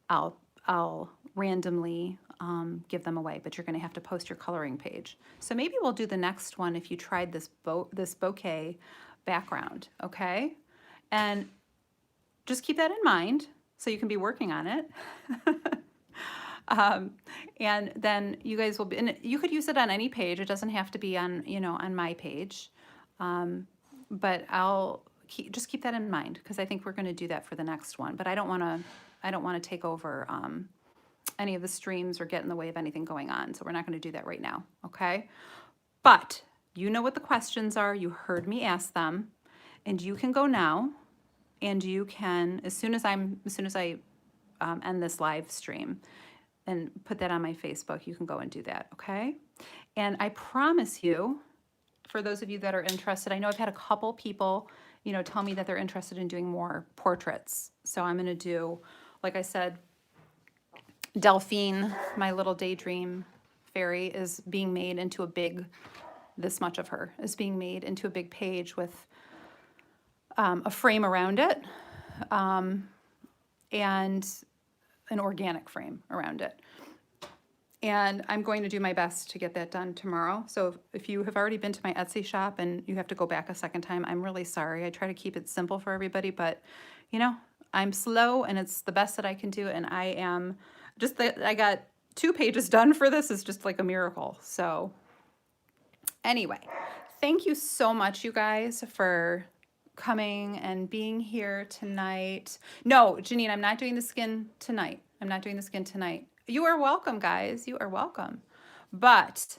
I'll randomly give them away, but you're going to have to post your coloring page. So maybe we'll do the next one if you tried this bokeh background, okay? And just keep that in mind so you can be working on it. And then you guys will be, and you could use it on any page. It doesn't have to be on, you know, on my page. But I'll just keep that in mind because I think we're going to do that for the next one. But I don't want to take over any of the streams or get in the way of anything going on. So we're not going to do that right now, okay? But you know what the questions are. You heard me ask them, and you can go now, and you can as soon as I end this live stream and put that on my Facebook, you can go and do that, okay? And I promise you, for those of you that are interested, I know I've had a couple people, you know, tell me that they're interested in doing more portraits. So I'm going to do, like I said, Delphine, my little daydream fairy, is being made into a big, this much of her is being made into a big page with a frame around it and an organic frame around it. And I'm going to do my best to get that done tomorrow. So if you have already been to my Etsy shop and you have to go back a second time, I'm really sorry. I try to keep it simple for everybody, but you know, I'm slow and it's the best that I can do. And I am just that I got 2 pages done for this is just like a miracle. So anyway, thank you so much, you guys, for coming and being here tonight. No, Janine, I'm not doing the skin tonight. I'm not doing the skin tonight. You are welcome, guys. You are welcome. But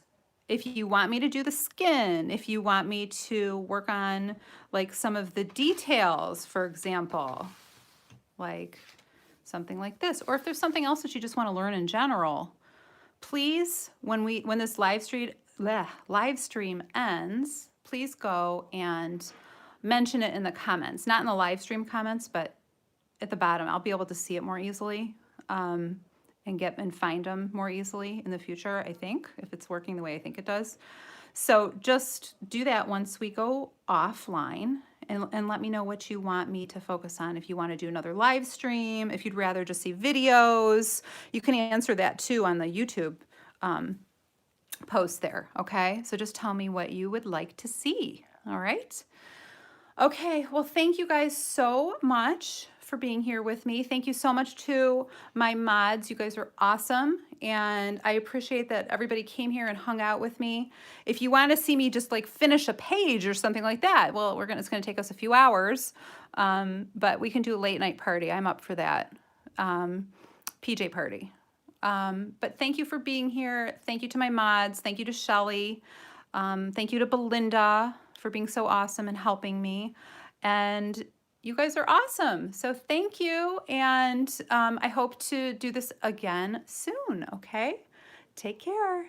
if you want me to do the skin, if you want me to work on like some of the details, for example, like something like this, or if there's something else that you just want to learn in general, please, when this live stream ends, please go and mention it in the comments, not in the live stream comments, but at the bottom. I'll be able to see it more easily and find them more easily in the future, I think, if it's working the way I think it does. So just do that once we go offline and let me know what you want me to focus on. If you want to do another live stream, if you'd rather just see videos, you can answer that too on the YouTube post there, okay? So just tell me what you would like to see, all right? Okay, well, thank you guys so much for being here with me. Thank you so much to my mods. You guys are awesome, and I appreciate that everybody came here and hung out with me. If you want to see me just like finish a page or something like that, well, it's going to take us a few hours, but we can do a late night party. I'm up for that. PJ party. But thank you for being here. Thank you to my mods. Thank you to Shelly. Thank you to Belinda for being so awesome and helping me. And you guys are awesome. So thank you. And I hope to do this again soon, okay? Take care.